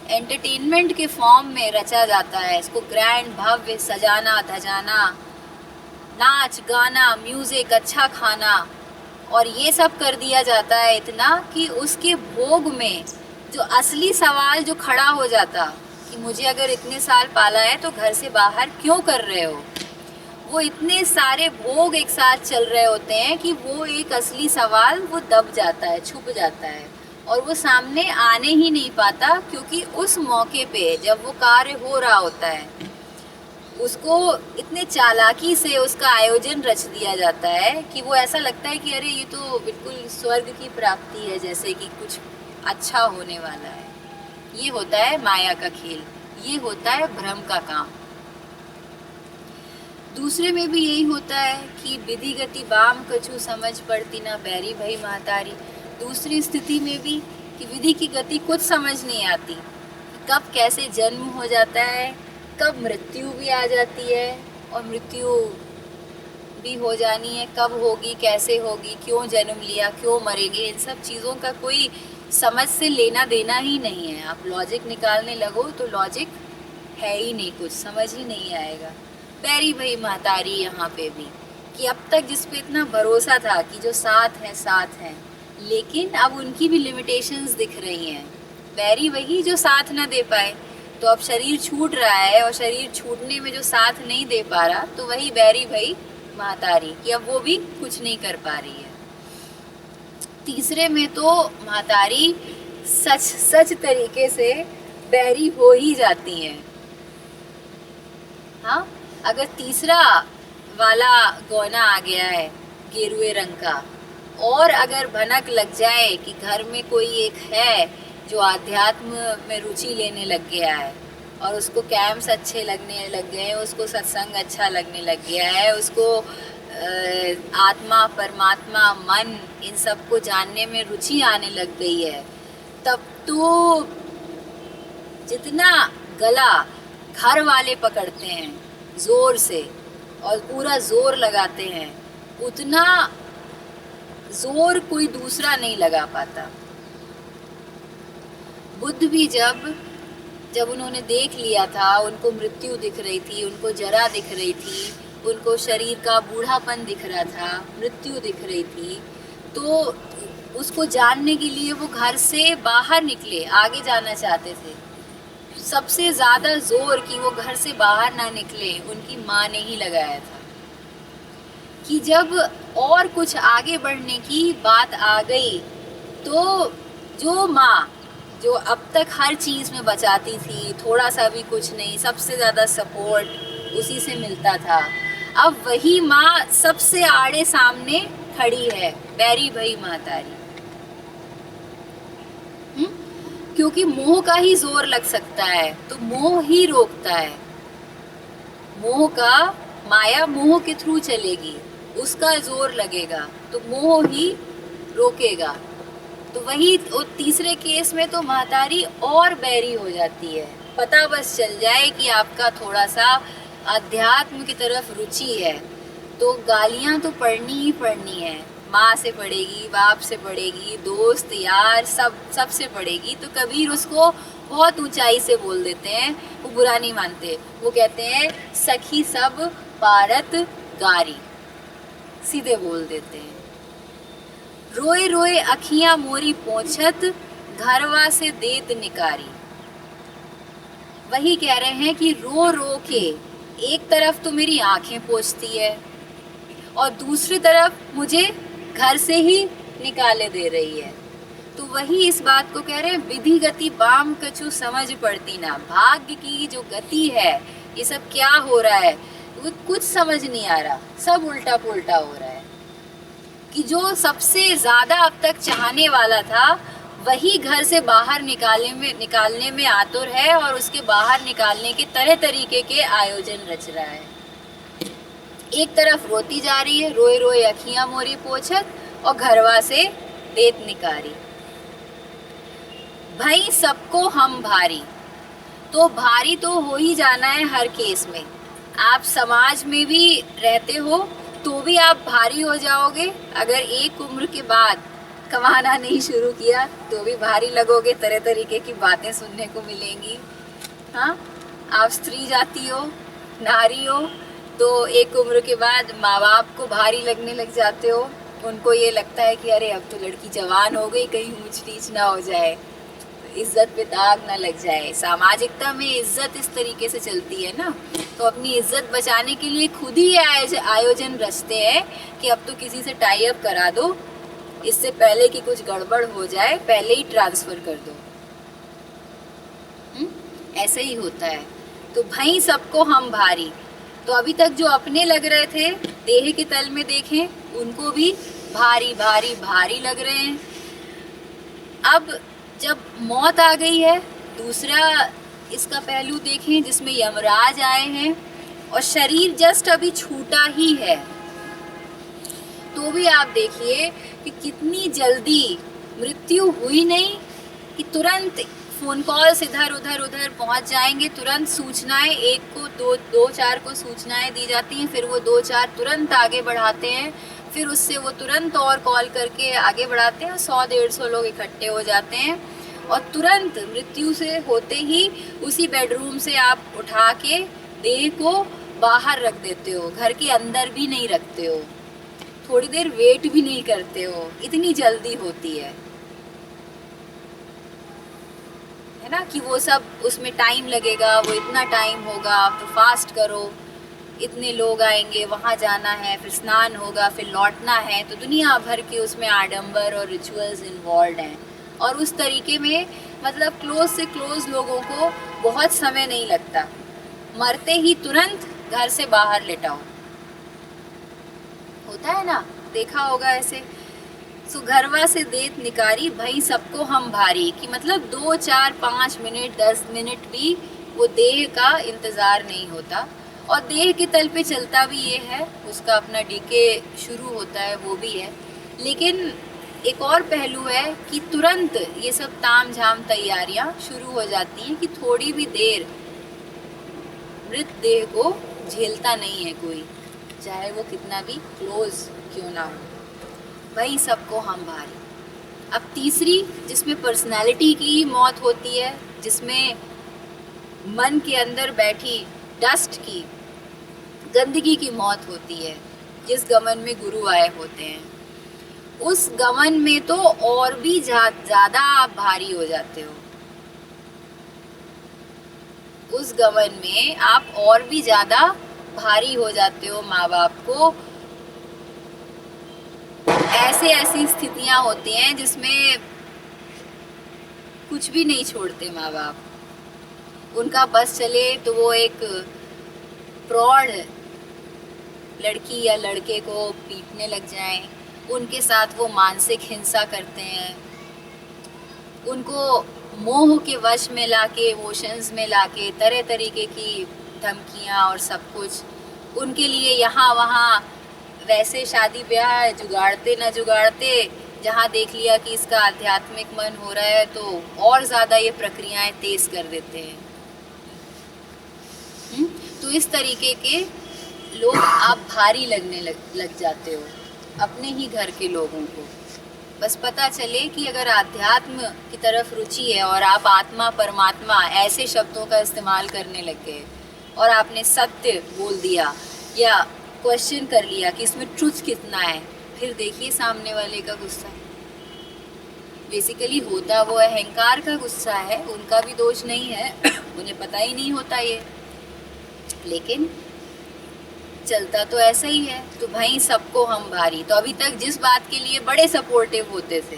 एंटरटेनमेंट के फॉर्म में रचा जाता है, इसको ग्रैंड भव्य सजाना धजाना, नाच गाना म्यूज़िक अच्छा खाना, और ये सब कर दिया जाता है इतना कि उसके भोग में जो असली सवाल जो खड़ा हो जाता कि मुझे अगर इतने साल पाला है तो घर से बाहर क्यों कर रहे हो, वो इतने सारे भोग एक साथ चल रहे होते हैं कि वो एक असली सवाल वो दब जाता है, छुप जाता है, और वो सामने आने ही नहीं पाता, क्योंकि उस मौके पे जब वो कार्य हो रहा होता है उसको इतने चालाकी से उसका आयोजन रच दिया जाता है कि वो ऐसा लगता है कि अरे ये तो बिल्कुल स्वर्ग की प्राप्ति है, जैसे कि कुछ अच्छा होने वाला है। ये होता है माया का खेल, ये होता है भ्रम का काम। दूसरे में भी यही होता है कि विधि गति बाम कछु समझ पड़ती ना बैरी भई महतारी। दूसरी स्थिति में भी कि विधि की गति कुछ समझ नहीं आती, कब कैसे जन्म हो जाता है, कब मृत्यु भी आ जाती है, और मृत्यु भी हो जानी है, कब होगी, कैसे होगी, क्यों जन्म लिया, क्यों मरेंगे, इन सब चीज़ों का कोई समझ से लेना देना ही नहीं है। आप लॉजिक निकालने लगो तो लॉजिक है ही नहीं, कुछ समझ ही नहीं आएगा। बैरी भई महतारी यहाँ पे भी कि अब तक जिस पे इतना भरोसा था कि जो साथ हैं, लेकिन अब उनकी भी लिमिटेशंस दिख रही हैं। बैरी वही जो साथ ना दे पाए, तो अब शरीर छूट रहा है, और शरीर छूटने में जो साथ नहीं दे पा रहा, तो वही बैरी भई महतारी कि अब वो भी कुछ नहीं कर पा रही है। तीसरे में तो महतारी सच तरीके से बैरी हो ही जाती हैं। हाँ, अगर तीसरा वाला गौना आ गया है गेरुए रंग का, और अगर भनक लग जाए कि घर में कोई एक है जो आध्यात्म में रुचि लेने लग गया है, और उसको कैंप्स अच्छे लगने लग गए हैं, उसको सत्संग अच्छा लगने लग गया है, उसको आत्मा परमात्मा मन इन सब को जानने में रुचि आने लग गई है, तब तो जितना गला घर वाले पकड़ते हैं जोर से और पूरा जोर लगाते हैं, उतना जोर कोई दूसरा नहीं लगा पाता। बुद्ध भी जब उन्होंने देख लिया था, उनको मृत्यु दिख रही थी, उनको जरा दिख रही थी, उनको शरीर का बूढ़ापन दिख रहा था, मृत्यु दिख रही थी, तो उसको जानने के लिए वो घर से बाहर निकले, आगे जाना चाहते थे। सबसे ज़्यादा जोर कि वो घर से बाहर ना निकले उनकी माँ ने ही लगाया था कि जब और कुछ आगे बढ़ने की बात आ गई तो जो माँ जो अब तक हर चीज़ में बचाती थी, थोड़ा सा भी कुछ नहीं, सबसे ज़्यादा सपोर्ट उसी से मिलता था, अब वही माँ सबसे आड़े सामने खड़ी है, बैरी भई महतारी। क्योंकि मोह का ही जोर लग सकता है तो मोह ही रोकता है। मोह का माया मोह के थ्रू चलेगी, उसका जोर लगेगा तो मोह ही रोकेगा। तो वही तीसरे केस में तो महतारी और बैरी हो जाती है। पता बस चल जाए कि आपका थोड़ा सा अध्यात्म की तरफ रुचि है तो गालियां तो पढ़नी ही पढ़नी है। माँ से पढ़ेगी, बाप से पढ़ेगी, दोस्त यार सबसे पढ़ेगी। तो कबीर उसको बहुत ऊंचाई से बोल देते हैं, वो बुरा नहीं मानते, वो कहते हैं सखी सब पारत गारी, सीधे बोल देते हैं। रोए रोए अखियां मोरी पोंछत, घरवा से देत निकारी। वही कह रहे हैं कि रो रो के एक तरफ तो मेरी आंखें पोंछती है और दूसरी तरफ मुझे घर से ही निकाले दे रही है। तो वही इस बात को कह रहे हैं, विधि गति बाम कछु समझ पड़ती ना। भाग्य की जो गति है, ये सब क्या हो रहा है वो कुछ समझ नहीं आ रहा, सब उल्टा पुल्टा हो रहा है। कि जो सबसे ज्यादा अब तक चाहने वाला था वही घर से बाहर निकालने में आतुर है और उसके बाहर निकालने के तरह तरीके के आयोजन रच रहा है। एक तरफ रोती जा रही है, रोए रोए अखियां मोरी पोछत, और घरवा से देत निकारी। भाई सबको हम भारी, तो भारी तो हो ही जाना है हर केस में। आप समाज में भी रहते हो तो भी आप भारी हो जाओगे। अगर एक उम्र के बाद कमाना नहीं शुरू किया तो भी भारी लगोगे, तरह तरीके की बातें सुनने को मिलेंगी। हाँ, आप स्त्री जाती हो, नारी हो, तो एक उम्र के बाद माँ बाप को भारी लगने लग जाते हो। उनको ये लगता है कि अरे अब तो लड़की जवान हो गई, कहीं ऊंच नीच ना हो जाए, इज्जत पे दाग ना लग जाए। सामाजिकता में इज्जत इस तरीके से चलती है ना, तो अपनी इज्जत बचाने के लिए खुद ही आयोजन रचते हैं कि अब तो किसी से टाई अप करा दो, इससे पहले कि कुछ गड़बड़ हो जाए पहले ही ट्रांसफर कर दो। ऐसे ही होता है। तो भाई सबको हम भारी, तो अभी तक जो अपने लग रहे थे देह के तल में देखें, उनको भी भारी भारी भारी लग रहे हैं। अब जब मौत आ गई है, दूसरा इसका पहलू देखें जिसमें यमराज आए हैं और शरीर जस्ट अभी छूटा ही है, तो भी आप देखिए कि कितनी जल्दी मृत्यु हुई नहीं कि तुरंत फोन कॉल्स इधर उधर पहुंच जाएंगे, तुरंत सूचनाएं, एक को दो चार को सूचनाएं दी जाती हैं, फिर वो 2-4 तुरंत आगे बढ़ाते हैं, फिर उससे वो तुरंत और कॉल करके आगे बढ़ाते हैं, 100-150 लोग इकट्ठे हो जाते हैं और तुरंत मृत्यु से होते ही उसी बेडरूम से आप उठा के देह को बाहर रख देते हो, घर के अंदर भी नहीं रखते हो, थोड़ी देर वेट भी नहीं करते हो, इतनी जल्दी होती है ना कि वो सब उसमें टाइम लगेगा, वो इतना टाइम होगा, तो फास्ट करो, इतने लोग आएंगे, वहाँ जाना है, फिर स्नान होगा, फिर लौटना है। तो दुनिया भर के उसमें आडंबर और रिचुअल्स इन्वॉल्व हैं और उस तरीके में मतलब क्लोज से क्लोज लोगों को बहुत समय नहीं लगता, मरते ही तुरंत घर से बाहर लेटाओ, होता है ना, देखा होगा ऐसे। सो घरवा से देत निकारी, भाई सबको हम भारी, कि मतलब 2-4-5 मिनट 10 मिनट भी वो देह का इंतज़ार नहीं होता। और देह के तल पे चलता भी ये है, उसका अपना डीके शुरू होता है, वो भी है, लेकिन एक और पहलू है कि तुरंत ये सब ताम झाम तैयारियां शुरू हो जाती हैं कि थोड़ी भी देर मृत देह को झेलता नहीं है कोई, चाहे वो कितना भी क्लोज क्यों ना हो। वही सबको हम भारी। अब तीसरी, जिसमें पर्सनालिटी की मौत होती है, जिसमें मन के अंदर बैठी डस्ट की, गंदगी की मौत होती है, जिस गमन में गुरु आए होते हैं, उस गमन में तो और भी ज़्यादा आप भारी हो जाते हो। उस गमन में आप और भी ज़्यादा भारी हो जाते हो माँ बाप को। ऐसी स्थितियां होती हैं जिसमें कुछ भी नहीं छोड़ते माँ बाप। उनका बस चले तो वो एक प्रौढ़ लड़की या लड़के को पीटने लग जाएं, उनके साथ वो मानसिक हिंसा करते हैं, उनको मोह के वश में लाके, इमोशंस में लाके तरह तरीके की धमकियाँ और सब कुछ, उनके लिए यहाँ वहाँ वैसे शादी ब्याह जुगाड़ते न जुगाड़ते, जहाँ देख लिया कि इसका आध्यात्मिक मन हो रहा है तो और ज़्यादा ये प्रक्रियाएं तेज कर देते हैं। तो इस तरीके के लोग आप भारी लगने लग जाते हो अपने ही घर के लोगों को। बस पता चले कि अगर आध्यात्म की तरफ रुचि है और आप आत्मा परमात्मा ऐसे शब्दों का इस्तेमाल करने लग गए और आपने सत्य बोल दिया या क्वेश्चन कर लिया कि इसमें ट्रुथ कितना है, फिर देखिए सामने वाले का गुस्सा। बेसिकली होता वो अहंकार का गुस्सा है, उनका भी दोष नहीं है, उन्हें पता ही नहीं होता ये, लेकिन चलता तो ऐसा ही है। तो भाई सबको हम भारी। तो अभी तक जिस बात के लिए बड़े सपोर्टिव होते थे,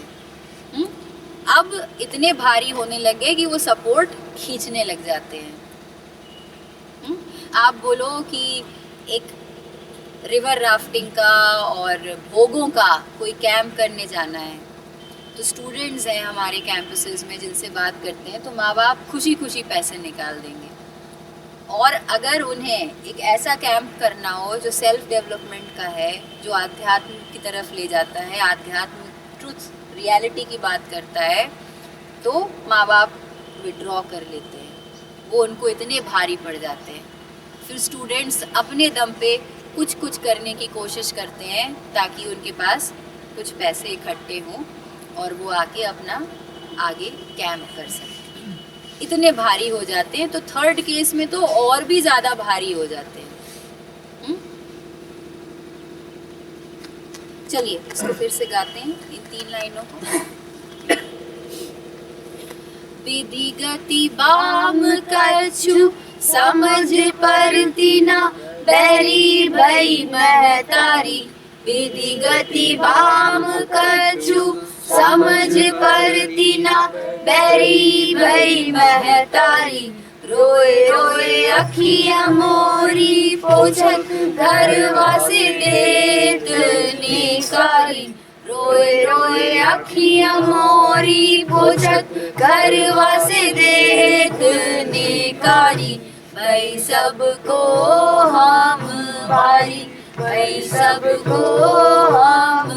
अब इतने भारी होने लगे कि वो सपोर्ट खींचने लग जाते हैं। आप बोलो कि एक रिवर राफ्टिंग का और भोगों का कोई कैंप करने जाना है, तो स्टूडेंट्स हैं हमारे कैंपसेस में जिनसे बात करते हैं, तो माँ बाप खुशी खुशी पैसे निकाल देंगे। और अगर उन्हें एक ऐसा कैंप करना हो जो सेल्फ डेवलपमेंट का है, जो आध्यात्म की तरफ ले जाता है, आध्यात्म ट्रुथ रियलिटी की बात करता है, तो माँ बाप विड्रॉ कर लेते हैं, वो उनको इतने भारी पड़ जाते हैं। फिर स्टूडेंट्स अपने दम पे कुछ कुछ करने की कोशिश करते हैं ताकि उनके पास कुछ पैसे इकट्ठे हों और वो आके अपना आगे कैंप कर सकें। इतने भारी हो जाते हैं। तो थर्ड केस में तो और भी ज़्यादा भारी हो जाते हैं। चलिए इसको फिर से गाते हैं, इन 3 लाइनों को। विधि गति बाम कछु समझ परती ना, बैरी भई महतारी। विधि गति बाम कछु समझ परती ना, बैरी भई महतारी। रोए रोए अखियाँ मोरी, पोछत घरवा से देत निकारी। रोए रोए अखियाँ मोरी, पोछत घरवा से देत निकारी। भई सबको हम भारी, भई सबको हम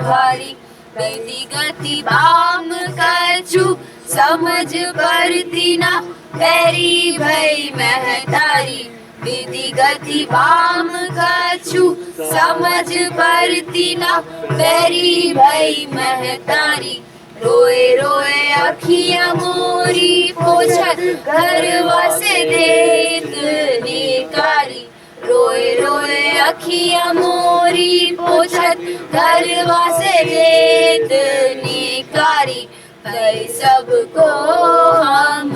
भारी। विधि गति बाम कछु समझ परती ना, बैरी भई महतारी। विधि गति बाम कछु समझ परती ना, बैरी भई महतारी। रोए रोए अखियाँ मोरी, पोछत घरवा से देत निकारी। रोए रोए अखियाँ मोरी, पोछत घरवा से देत निकारी। भई सबको हम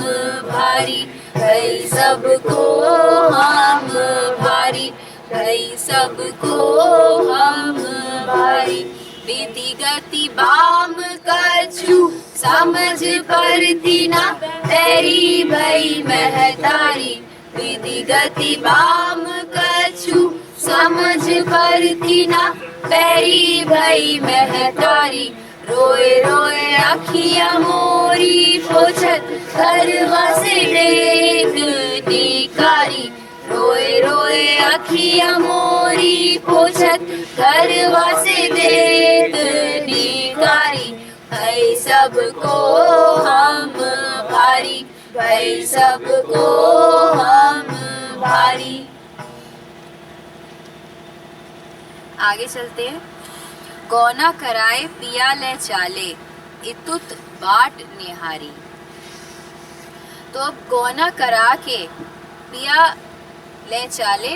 भारी, भई सबको हम भारी, भई सबको हम भारी। विधि गति बाम कछु समझ परती ना, बैरी भई महतारी। विधि गति बाम कछु समझ परती ना, बैरी भई महतारी। रोए रोए अखियाँ मोरी, पोछत घरवा से देत निकारी। रोए रोए अखियां मोरी पोछत घरवा से देत निकारी भाई सबको हम भारी भाई सबको हम भारी। आगे चलते हैं। गौना कराए पिया ले चाले इतुत बाट निहारी। तो अब गौना करा के पिया ले चाले,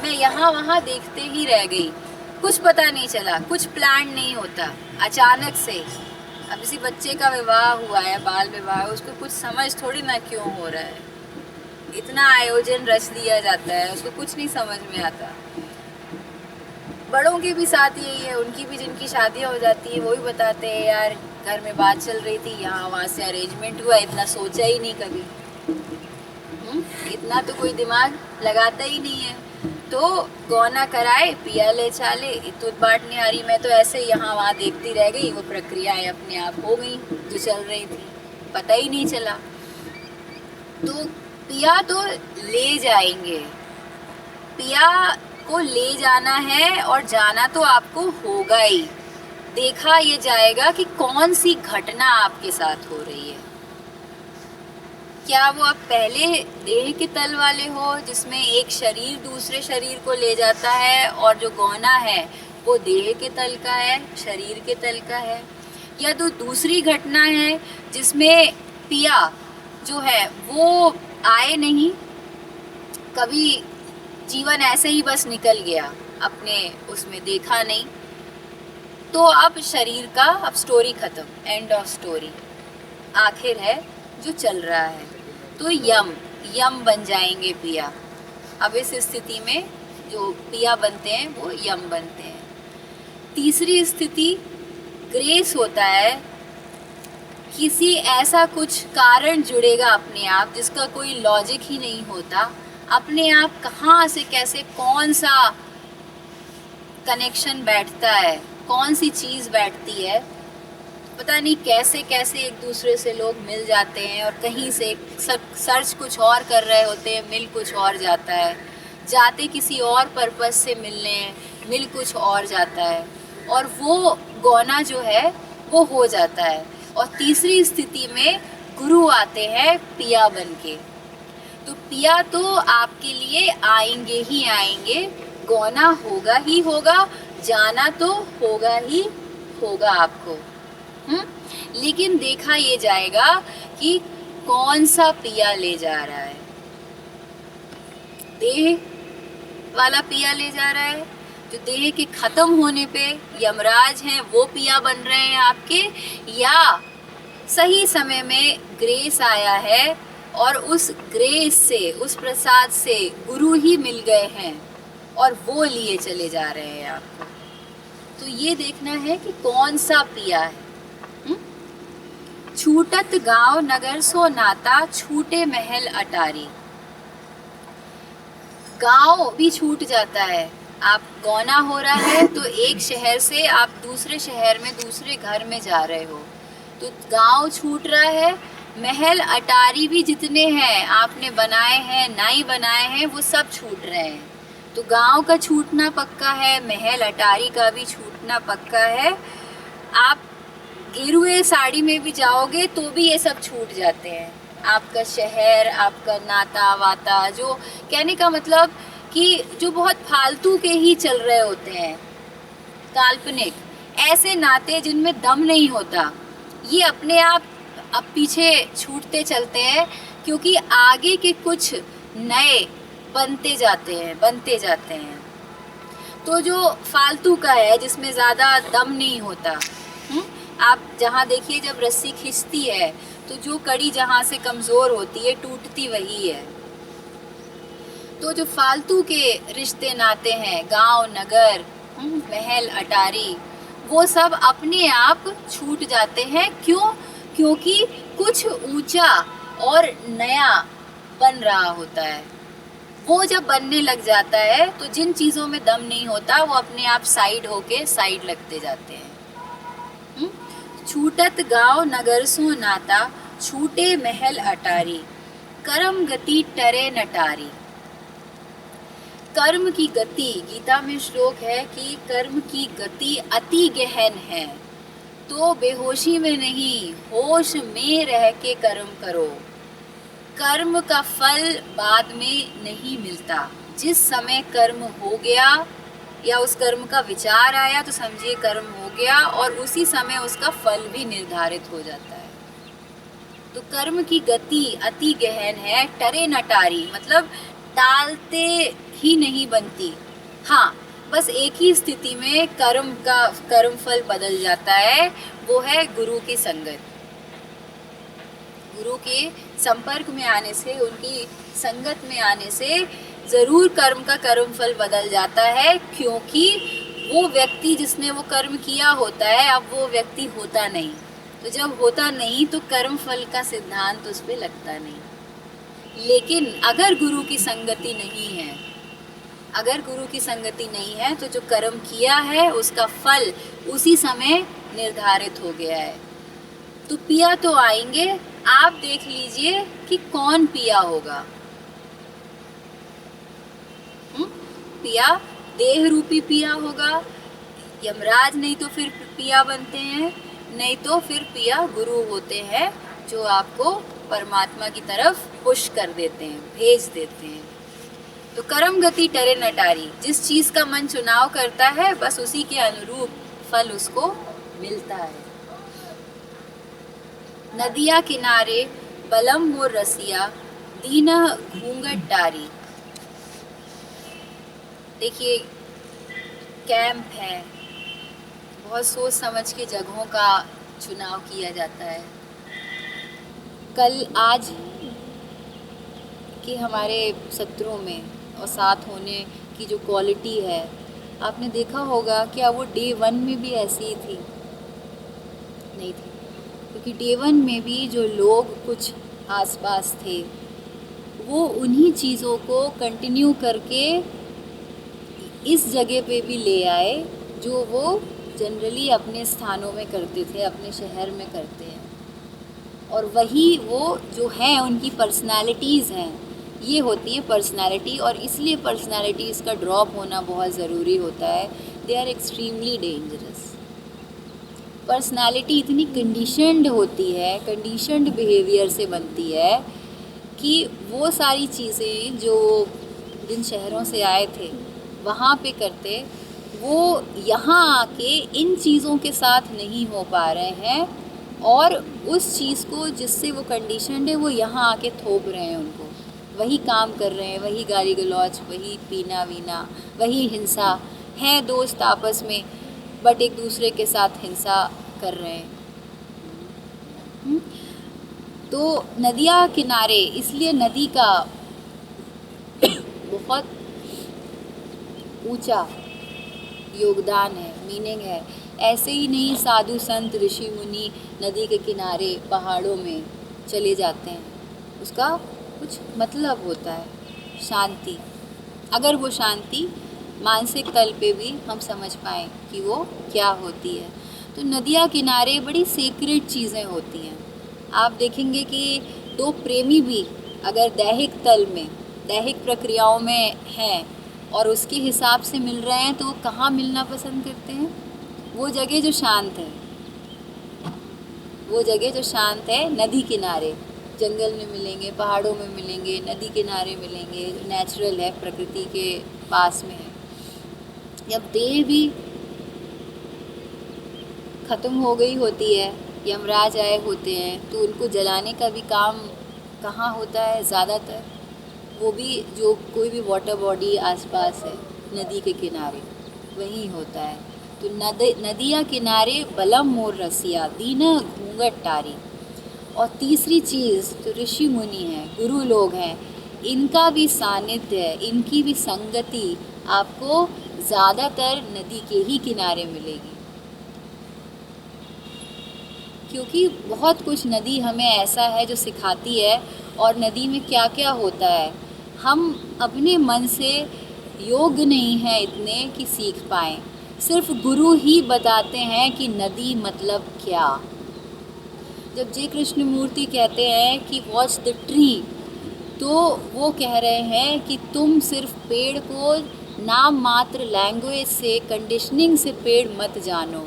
मैं यहाँ वहाँ देखते ही रह गई, कुछ पता नहीं चला, कुछ प्लान नहीं होता, अचानक से। अब किसी बच्चे का विवाह हुआ है, बाल विवाह, उसको कुछ समझ थोड़ी ना क्यों हो रहा है, इतना आयोजन रच दिया जाता है, उसको कुछ नहीं समझ में आता। बड़ों के भी साथ यही है, उनकी भी जिनकी शादियाँ हो जाती है वो भी बताते हैं यार घर में बात चल रही थी, यहाँ वहाँ से अरेंजमेंट हुआ, इतना सोचा ही नहीं कभी। इतना तो कोई दिमाग लगाता ही नहीं है। तो गौना कराए पिया ले चाले इतुत बाट निहारी, मैं तो ऐसे यहाँ वहाँ देखती रह गई, वो प्रक्रियाएं अपने आप हो गई जो चल रही थी, पता ही नहीं चला। तो पिया तो ले जाएंगे, पिया को ले जाना है और जाना तो आपको होगा ही। देखा ये जाएगा कि कौन सी घटना आपके साथ हो रही है। क्या वो आप पहले देह के तल वाले हो जिसमें एक शरीर दूसरे शरीर को ले जाता है, और जो गौना है वो देह के तल का है, शरीर के तल का है, या तो दूसरी घटना है जिसमें पिया जो है वो आए नहीं, कभी जीवन ऐसे ही बस निकल गया, अपने उसमें देखा नहीं, तो अब शरीर का अब स्टोरी खत्म, एंड ऑफ स्टोरी, आखिर है जो चल रहा है। तो यम बन जाएंगे पिया। अब इस स्थिति में जो पिया बनते हैं वो यम बनते हैं। तीसरी स्थिति ग्रेस होता है, किसी ऐसा कुछ कारण जुड़ेगा अपने आप जिसका कोई लॉजिक ही नहीं होता, अपने आप कहाँ से कैसे कौन सा कनेक्शन बैठता है, कौन सी चीज़ बैठती है, पता नहीं कैसे कैसे एक दूसरे से लोग मिल जाते हैं, और कहीं से सर्च कुछ और कर रहे होते हैं, मिल कुछ और जाता है, जाते किसी और पर्पस से मिलने, मिल कुछ और जाता है, और वो गौना जो है वो हो जाता है। और तीसरी स्थिति में गुरु आते हैं पिया बन के। तो पिया तो आपके लिए आएंगे ही आएंगे, गौना होगा ही होगा, जाना तो होगा ही होगा आपको। लेकिन देखा ये जाएगा कि कौन सा पिया ले जा रहा है। देह वाला पिया ले जा रहा है, जो देह के खत्म होने पे यमराज हैं वो पिया बन रहे हैं आपके, या सही समय में ग्रेस आया है और उस ग्रेस से, उस प्रसाद से गुरु ही मिल गए हैं और वो लिए चले जा रहे हैं आपको। तो ये देखना है कि कौन सा पिया है। छूटत गांव नगर सो नाता, छूटे महल अटारी। गांव भी छूट जाता है, आप गौना हो रहा है तो एक शहर से आप दूसरे शहर में, दूसरे घर में जा रहे हो, तो गांव छूट रहा है, महल अटारी भी जितने हैं आपने बनाए हैं, नाई बनाए हैं, वो सब छूट रहे हैं। तो गांव का छूटना पक्का है, महल अटारी का भी छूटना पक्का है। आप गेरुए साड़ी में भी जाओगे तो भी ये सब छूट जाते हैं, आपका शहर, आपका नाता वाता, जो कहने का मतलब कि जो बहुत फालतू के ही चल रहे होते हैं, काल्पनिक ऐसे नाते जिनमें दम नहीं होता, ये अपने आप अब पीछे छूटते चलते हैं, क्योंकि आगे के कुछ नए बनते जाते हैं। तो जो फालतू का है, जिसमें ज़्यादा दम नहीं होता, आप जहाँ देखिए जब रस्सी खींचती है तो जो कड़ी जहाँ से कमज़ोर होती है, टूटती वही है। तो जो फालतू के रिश्ते नाते हैं, गांव नगर, महल अटारी, वो सब अपने आप छूट जाते हैं। क्यों? क्योंकि कुछ ऊंचा और नया बन रहा होता है। वो जब बनने लग जाता है तो जिन चीज़ों में दम नहीं होता वो अपने आप साइड होके साइड लगते जाते हैं। छूटत गांव नगर सो नाता, छूटे महल अटारी, करम गति टरे नटारी। कर्म की गति, गीता में श्लोक है कि कर्म की गति अति गहन है, तो बेहोशी में नहीं होश में रह के कर्म करो। कर्म का फल बाद में नहीं मिलता। जिस समय कर्म हो गया या उस कर्म का विचार आया तो समझिए कर्म हो गया, और उसी समय उसका फल भी निर्धारित हो जाता है। तो कर्म की गति अति गहन है, टरे न टारी, मतलब टालते ही नहीं बनती। हाँ, बस एक ही स्थिति में कर्म फल बदल जाता है, वो है गुरु की संगत। गुरु के संपर्क में आने से, उनकी संगत में आने से जरूर कर्म का कर्म फल बदल जाता है, क्योंकि वो व्यक्ति जिसने वो कर्म किया होता है अब वो व्यक्ति होता नहीं। तो जब होता नहीं तो कर्म फल का सिद्धांत उस पर लगता नहीं। लेकिन अगर गुरु की संगति नहीं है, अगर गुरु की संगति नहीं है तो जो कर्म किया है उसका फल उसी समय निर्धारित हो गया है। तो पिया तो आएंगे, आप देख लीजिए कि कौन पिया होगा। पिया देह रूपी पिया होगा, यमराज नहीं तो फिर पिया बनते हैं, नहीं तो फिर पिया गुरु होते हैं जो आपको परमात्मा की तरफ पुश कर देते हैं, भेज देते हैं। तो कर्म गति टरे नटारी, जिस चीज का मन चुनाव करता है बस उसी के अनुरूप फल उसको मिलता है। नदिया किनारे बलम मोर रसिया, दीना घूंघट टारी। देखिए कैंप है, बहुत सोच समझ के जगहों का चुनाव किया जाता है। कल आज के हमारे सत्रों में और साथ होने की जो क्वालिटी है, आपने देखा होगा क्या वो डे 1 में भी ऐसी ही थी? नहीं थी, क्योंकि डे 1 में भी जो लोग कुछ आसपास थे वो उन्हीं चीज़ों को कंटिन्यू करके इस जगह पे भी ले आए जो वो जनरली अपने स्थानों में करते थे, अपने शहर में करते हैं। और वही वो जो है उनकी पर्सनालिटीज़ हैं, ये होती है पर्सनालिटी, और इसलिए पर्सनालिटीज़ का ड्रॉप होना बहुत ज़रूरी होता है। They are extremely dangerous. Personality इतनी कंडीशनड होती है, कंडीशनड बिहेवियर से बनती है कि वो सारी चीज़ें जो जिन शहरों से आए थे वहाँ पे करते, वो यहाँ आके इन चीज़ों के साथ नहीं हो पा रहे हैं, और उस चीज़ को जिससे वो कंडीशनड है वो यहाँ आके थोप रहे हैं उनको। वही काम कर रहे हैं, वही गाली गलौज, वही पीना वीना, वही हिंसा है। दोस्त आपस में बट एक दूसरे के साथ हिंसा कर रहे हैं। तो नदिया किनारे, इसलिए नदी का बहुत ऊंचा योगदान है, मीनिंग है। ऐसे ही नहीं साधु संत ऋषि मुनि नदी के किनारे पहाड़ों में चले जाते हैं, उसका कुछ मतलब होता है, शांति। अगर वो शांति मानसिक तल पे भी हम समझ पाएँ कि वो क्या होती है। तो नदिया किनारे बड़ी सीक्रेट चीज़ें होती हैं। आप देखेंगे कि दो प्रेमी भी अगर दैहिक तल में, दैहिक प्रक्रियाओं में हैं और उसके हिसाब से मिल रहे हैं, तो वो कहाँ मिलना पसंद करते हैं? वो जगह जो शांत है, वो जगह जो शांत है, नदी किनारे। जंगल में मिलेंगे, पहाड़ों में मिलेंगे, नदी किनारे मिलेंगे, नेचुरल है, प्रकृति के पास में है। जब देह भी ख़त्म हो गई होती है, यमराज आए होते हैं, तो उनको जलाने का भी काम कहाँ होता है ज़्यादातर? वो भी जो कोई भी वाटर बॉडी आसपास है नदी के किनारे, वहीं होता है। तो नदिया किनारे बलम मोर रसिया, दीना घूंघट टारी। और तीसरी चीज़ तो ऋषि मुनि हैं, गुरु लोग हैं, इनका भी सानिध्य है, इनकी भी संगति आपको ज़्यादातर नदी के ही किनारे मिलेगी। क्योंकि बहुत कुछ नदी हमें ऐसा है जो सिखाती है, और नदी में क्या क्या होता है हम अपने मन से योग्य नहीं हैं इतने कि सीख पाएँ। सिर्फ गुरु ही बताते हैं कि नदी मतलब क्या। जब जय कृष्ण मूर्ति कहते हैं कि वॉच द ट्री, तो वो कह रहे हैं कि तुम सिर्फ पेड़ को नाम मात्र लैंग्वेज से, कंडीशनिंग से पेड़ मत जानो,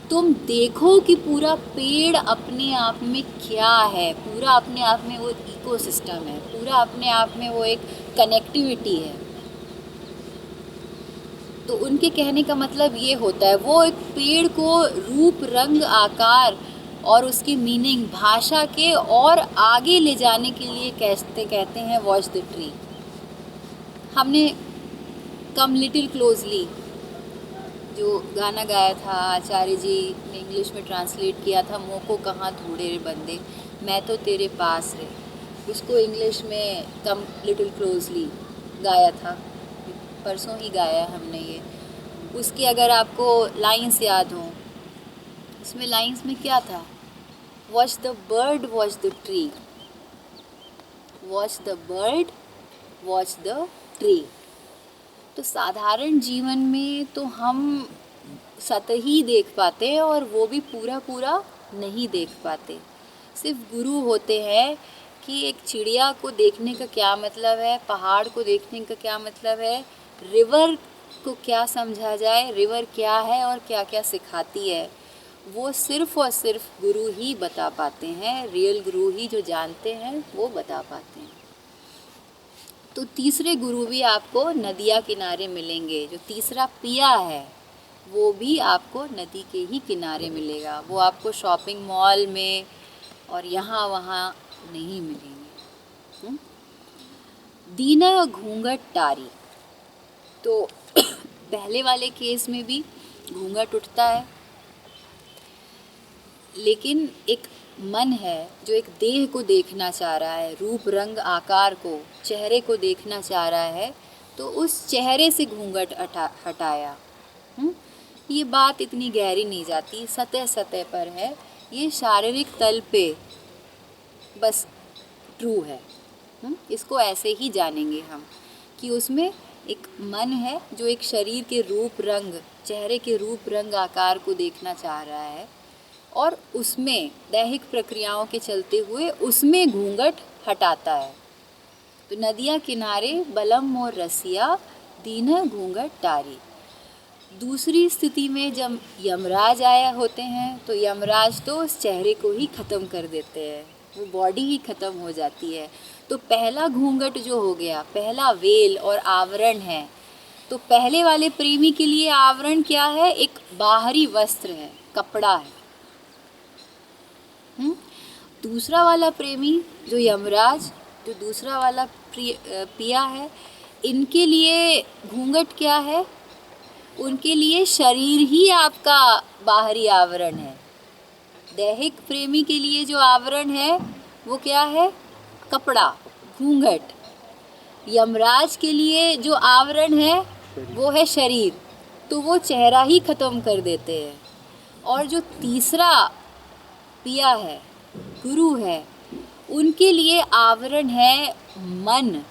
तुम देखो कि पूरा पेड़ अपने आप में क्या है, पूरा अपने आप में वो इकोसिस्टम है, पूरा अपने आप में वो एक कनेक्टिविटी है। तो उनके कहने का मतलब ये होता है, वो एक पेड़ को रूप, रंग, आकार और उसकी मीनिंग, भाषा के और आगे ले जाने के लिए कहते हैं वॉच द ट्री। हमने कम लिटिल क्लोजली जो गाना गाया था, आचार्य जी ने इंग्लिश में ट्रांसलेट किया था, मोह को कहाँ ढूंढे रे बंदे, मैं तो तेरे पास रे, उसको इंग्लिश में कम लिटिल क्लोजली गाया था, परसों ही गाया हमने ये। उसकी अगर आपको लाइंस याद हो, इसमें लाइंस में क्या था, watch the bird watch the tree, watch the bird watch the tree. तो साधारण जीवन में तो हम सतही देख पाते हैं और वो भी पूरा पूरा नहीं देख पाते। सिर्फ गुरु होते हैं कि एक चिड़िया को देखने का क्या मतलब है, पहाड़ को देखने का क्या मतलब है, रिवर को क्या समझा जाए, रिवर क्या है और क्या क्या सिखाती है, वो सिर्फ और सिर्फ गुरु ही बता पाते हैं। रियल गुरु ही जो जानते हैं वो बता पाते हैं। तो तीसरे गुरु भी आपको नदिया किनारे मिलेंगे। जो तीसरा पिया है वो भी आपको नदी के ही किनारे मिलेगा, वो आपको शॉपिंग मॉल में और यहाँ वहाँ नहीं मिलेंगे। दीना घूंघट टारी, तो पहले वाले केस में भी घूंघट उठता है, लेकिन एक मन है जो एक देह को देखना चाह रहा है, रूप रंग आकार को, चेहरे को देखना चाह रहा है, तो उस चेहरे से घूंघट हटाया। ये बात इतनी गहरी नहीं जाती, सतह सतह पर है, ये शारीरिक तल पे बस ट्रू है। इसको ऐसे ही जानेंगे हम कि उसमें एक मन है जो एक शरीर के रूप रंग, चेहरे के रूप रंग आकार को देखना चाह रहा है और उसमें दैहिक प्रक्रियाओं के चलते हुए उसमें घूंघट हटाता है। तो नदिया किनारे बलम मोर रसिया, दीना घूंघट टारी। दूसरी स्थिति में जब यमराज आया होते हैं तो यमराज तो उस चेहरे को ही ख़त्म कर देते हैं, वो बॉडी ही ख़त्म हो जाती है। तो पहला घूंघट जो हो गया, पहला वेल और आवरण है। तो पहले वाले प्रेमी के लिए आवरण क्या है, एक बाहरी वस्त्र है, कपड़ा है। दूसरा वाला प्रेमी जो यमराज, जो दूसरा वाला पिया है, इनके लिए घूंघट क्या है, उनके लिए शरीर ही आपका बाहरी आवरण है। दैहिक प्रेमी के लिए जो आवरण है वो क्या है, कपड़ा, घूंघट। यमराज के लिए जो आवरण है वो है शरीर, तो वो चेहरा ही ख़त्म कर देते हैं। और जो तीसरा पिया है, गुरु है, उनके लिए आवरण है मन,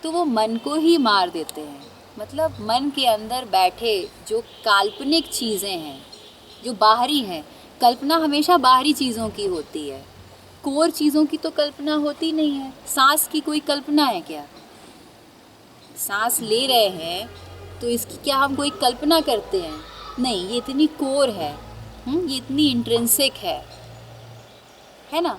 तो वो मन को ही मार देते हैं। मतलब मन के अंदर बैठे जो काल्पनिक चीज़ें हैं, जो बाहरी हैं। कल्पना हमेशा बाहरी चीज़ों की होती है, कोर चीज़ों की तो कल्पना होती नहीं है। सांस की कोई कल्पना है क्या? सांस ले रहे हैं तो इसकी क्या हम कोई कल्पना करते हैं? नहीं, ये इतनी कोर है, ये इतनी इंट्रिंसिक है ना,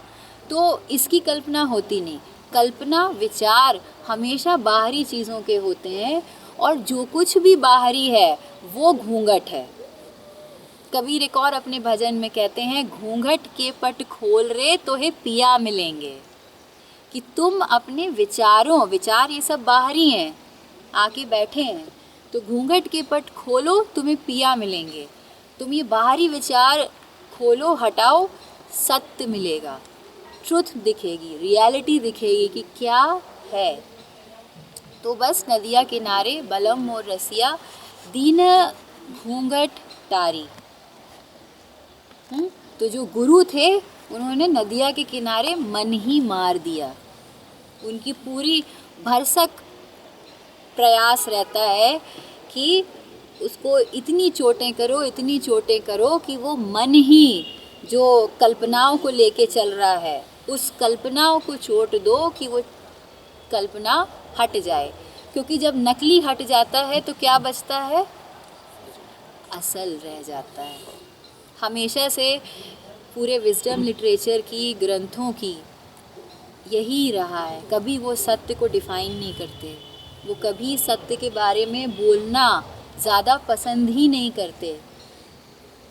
तो इसकी कल्पना होती नहीं। कल्पना, विचार हमेशा बाहरी चीज़ों के होते हैं और जो कुछ भी बाहरी है वो घूंघट है। कबीर एक और अपने भजन में कहते हैं, घूंघट के पट खोल रे तो है पिया मिलेंगे। कि तुम अपने विचारों, विचार ये सब बाहरी हैं, आके बैठे हैं, तो घूंघट के पट खोलो, तुम्हें पिया मिलेंगे। तुम ये बाहरी विचार खोलो, हटाओ, सत्य मिलेगा, ट्रुथ दिखेगी, रियलिटी दिखेगी कि क्या है। तो बस नदिया किनारे बलम मोर रसिया, दीन घूंघट टारी। तो जो गुरु थे उन्होंने नदिया के किनारे मन ही मार दिया। उनकी पूरी भरसक प्रयास रहता है कि उसको इतनी चोटें करो, इतनी चोटें करो कि वो मन ही जो कल्पनाओं को लेके चल रहा है, उस कल्पनाओं को चोट दो कि वो कल्पना हट जाए, क्योंकि जब नकली हट जाता है तो क्या बचता है? असल रह जाता है। हमेशा से पूरे विजडम लिटरेचर की, ग्रंथों की यही रहा है, कभी वो सत्य को डिफाइन नहीं करते, वो कभी सत्य के बारे में बोलना ज़्यादा पसंद ही नहीं करते।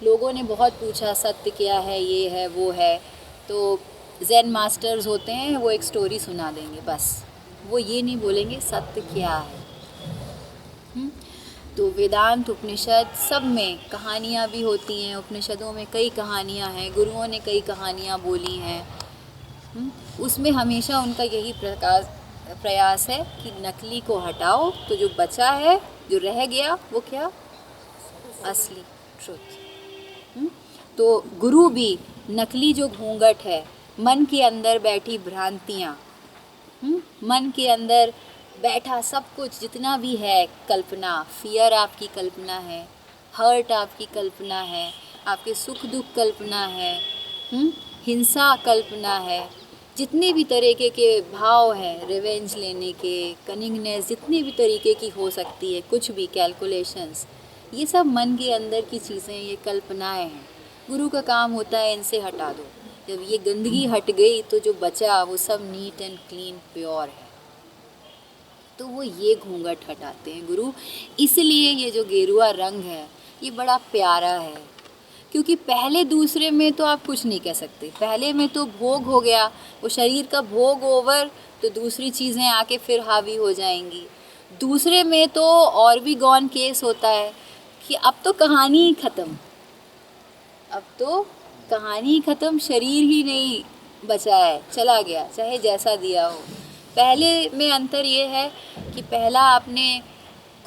लोगों ने बहुत पूछा सत्य क्या है, ये है वो है, तो ज़ेन मास्टर्स होते हैं, वो एक स्टोरी सुना देंगे बस, वो ये नहीं बोलेंगे सत्य क्या है। तो वेदांत, उपनिषद सब में कहानियाँ भी होती हैं, उपनिषदों में कई कहानियाँ हैं, गुरुओं ने कई कहानियाँ बोली हैं। उसमें हमेशा उनका यही प्रयास है कि नकली को हटाओ, तो जो बचा है, जो रह गया, वो क्या? असली ट्रुथ। तो गुरु भी नकली जो घूंघट है, मन के अंदर बैठी भ्रांतियाँ, मन के अंदर बैठा सब कुछ जितना भी है, कल्पना, फियर आपकी कल्पना है, हर्ट आपकी कल्पना है, आपके सुख दुख कल्पना है, हिंसा कल्पना है, जितने भी तरीके के भाव हैं, रिवेंज लेने के, कनिंगनेस, जितने भी तरीके की हो सकती है, कुछ भी कैलकुलेशंस, ये सब मन के अंदर की चीज़ें, ये कल्पनाएं हैं। गुरु का काम होता है इनसे हटा दो। जब ये गंदगी हट गई तो जो बचा वो सब नीट एंड क्लीन प्योर है। तो वो ये घूंघट हटाते हैं गुरु। इसलिए ये जो गेरुआ रंग है ये बड़ा प्यारा है, क्योंकि पहले दूसरे में तो आप कुछ नहीं कह सकते। पहले में तो भोग हो गया, वो शरीर का भोग ओवर, तो दूसरी चीज़ें आके फिर हावी हो जाएंगी। दूसरे में तो और भी गौन केस होता है कि अब तो कहानी ही ख़त्म, अब तो कहानी ही ख़त्म, शरीर ही नहीं बचा है, चला गया, चाहे जैसा दिया हो। पहले में अंतर ये है कि पहला आपने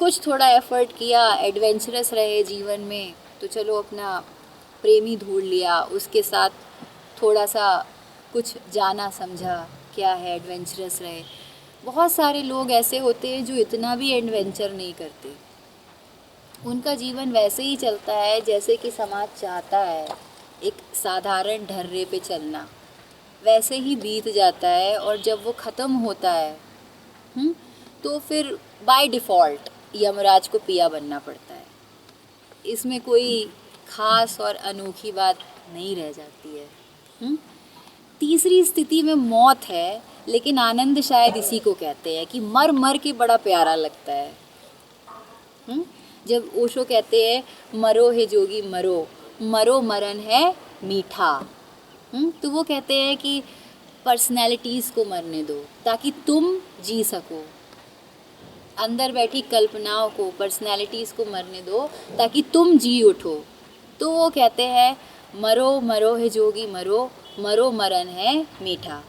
कुछ थोड़ा एफर्ट किया, एडवेंचरस रहे जीवन में, तो चलो अपना प्रेमी ढूंढ लिया, उसके साथ थोड़ा सा कुछ जाना समझा क्या है, एडवेंचरस रहे। बहुत सारे लोग ऐसे होते हैं जो इतना भी एडवेंचर नहीं करते, उनका जीवन वैसे ही चलता है जैसे कि समाज चाहता है, एक साधारण ढर्रे पे चलना, वैसे ही बीत जाता है। और जब वो ख़त्म होता है तो फिर बाय डिफ़ॉल्ट यमराज को पिया बनना पड़ता है। इसमें कोई ख़ास और अनोखी बात नहीं रह जाती है। तीसरी स्थिति में मौत है, लेकिन आनंद शायद इसी को कहते हैं कि मर मर के बड़ा प्यारा लगता है। जब ओशो कहते हैं मरो हे जोगी मरो, मरो मरण है मीठा, तो वो कहते हैं कि पर्सनैलिटीज़ को मरने दो ताकि तुम जी सको, अंदर बैठी कल्पनाओं को, पर्सनैलिटीज़ को मरने दो ताकि तुम जी उठो। तो वो कहते हैं मरो मरो है जोगी मरो, मरो मरण है मीठा।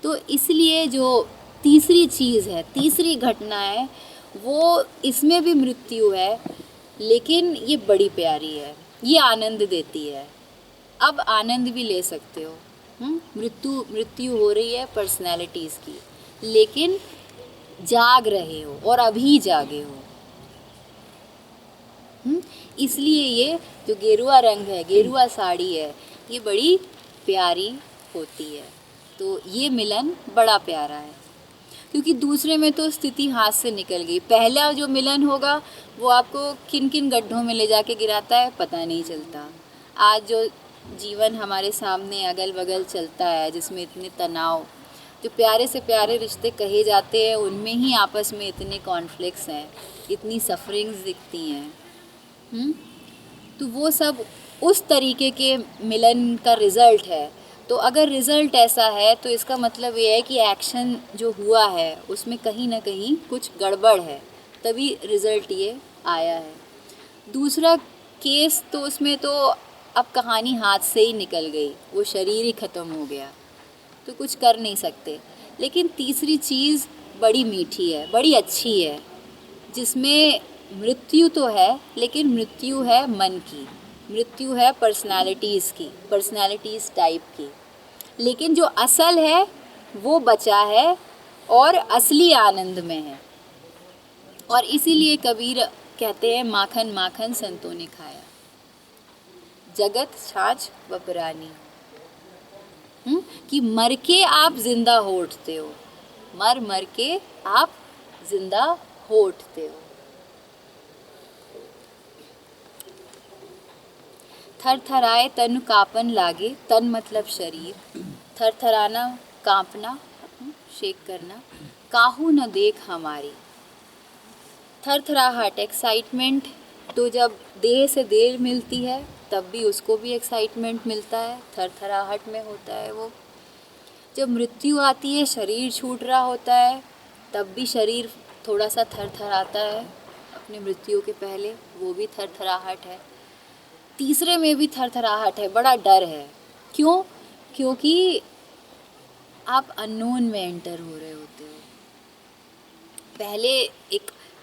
तो इसलिए जो तीसरी चीज़ है, तीसरी घटना है, वो इसमें भी मृत्यु है, लेकिन ये बड़ी प्यारी है, ये आनंद देती है। अब आनंद भी ले सकते हो। मृत्यु हो रही है पर्सनैलिटीज़ की, लेकिन जाग रहे हो और अभी जागे हो। इसलिए ये जो गेरुआ रंग है, गेरुआ साड़ी है, ये बड़ी प्यारी होती है। तो ये मिलन बड़ा प्यारा है, क्योंकि दूसरे में तो स्थिति हाथ से निकल गई। पहला जो मिलन होगा वो आपको किन किन गड्ढों में ले जाके गिराता है पता नहीं चलता। आज जो जीवन हमारे सामने अगल बगल चलता है, जिसमें इतने तनाव, जो प्यारे से प्यारे रिश्ते कहे जाते हैं, उनमें ही आपस में इतने कॉन्फ्लिक्ट्स हैं, इतनी सफरिंग्स दिखती हैं। तो वो सब उस तरीके के मिलन का रिज़ल्ट है। तो अगर रिज़ल्ट ऐसा है तो इसका मतलब ये है कि एक्शन जो हुआ है उसमें कहीं ना कहीं कुछ गड़बड़ है, तभी रिज़ल्ट ये आया है। दूसरा केस तो उसमें तो अब कहानी हाथ से ही निकल गई, वो शरीर ही ख़त्म हो गया, तो कुछ कर नहीं सकते। लेकिन तीसरी चीज़ बड़ी मीठी है, बड़ी अच्छी है, जिसमें मृत्यु तो है, लेकिन मृत्यु है मन की, मृत्यु है पर्सनालिटीज़ की, पर्सनालिटीज़ टाइप की, लेकिन जो असल है वो बचा है और असली आनंद में है। और इसीलिए कबीर कहते हैं माखन माखन संतों ने खाया, जगत छाछ बपरानी, कि मर के आप जिंदा हो उठते हो, मर मर के आप जिंदा हो उठते हो। थर थराए तन कापन लागे, तन मतलब शरीर, थर थराना कांपना, शेक करना, काहू न देख हमारी। थर थराहट एक्साइटमेंट, तो जब देह से देह मिलती है तब भी उसको भी एक्साइटमेंट मिलता है, थर थराहट में होता है वो। जब मृत्यु आती है, शरीर छूट रहा होता है, तब भी शरीर थोड़ा सा थर थराता है अपने मृत्यु के पहले, वो भी थर थराहट है। तीसरे में भी थर थराहट है, बड़ा डर है। क्यों? क्योंकि आप अननोन में एंटर हो रहे होते हो।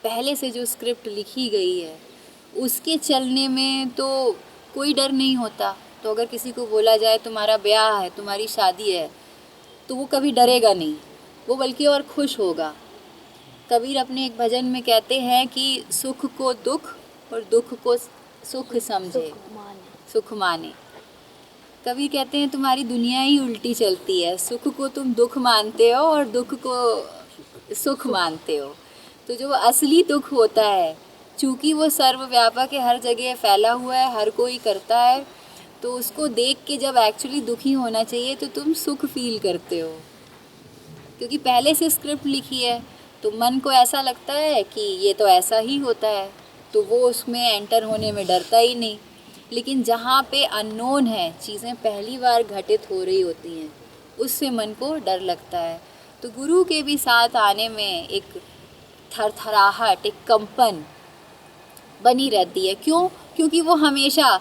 पहले से जो स्क्रिप्ट लिखी गई है उसके चलने में तो कोई डर नहीं होता। तो अगर किसी को बोला जाए तुम्हारा ब्याह है, तुम्हारी शादी है, तो वो कभी डरेगा नहीं, वो बल्कि और खुश होगा। कबीर अपने एक भजन में कहते हैं कि सुख को दुख और दुख को सुख समझे, सुख माने। कबीर कहते हैं तुम्हारी दुनिया ही उल्टी चलती है, सुख को तुम दुख मानते हो और दुख को सुख मानते हो। तो जो असली दुख होता है, चूँकि वो सर्वव्यापक है, हर जगह फैला हुआ है, हर कोई करता है, तो उसको देख के जब एक्चुअली दुखी होना चाहिए तो तुम सुख फील करते हो, क्योंकि पहले से स्क्रिप्ट लिखी है। तो मन को ऐसा लगता है कि ये तो ऐसा ही होता है, तो वो उसमें एंटर होने में डरता ही नहीं। लेकिन जहाँ पे अननोन है, चीज़ें पहली बार घटित हो रही होती हैं, उससे मन को डर लगता है। तो गुरु के भी साथ आने में एक थरथराहट, एक कंपन बनी रहती है। क्यों? क्योंकि वो हमेशा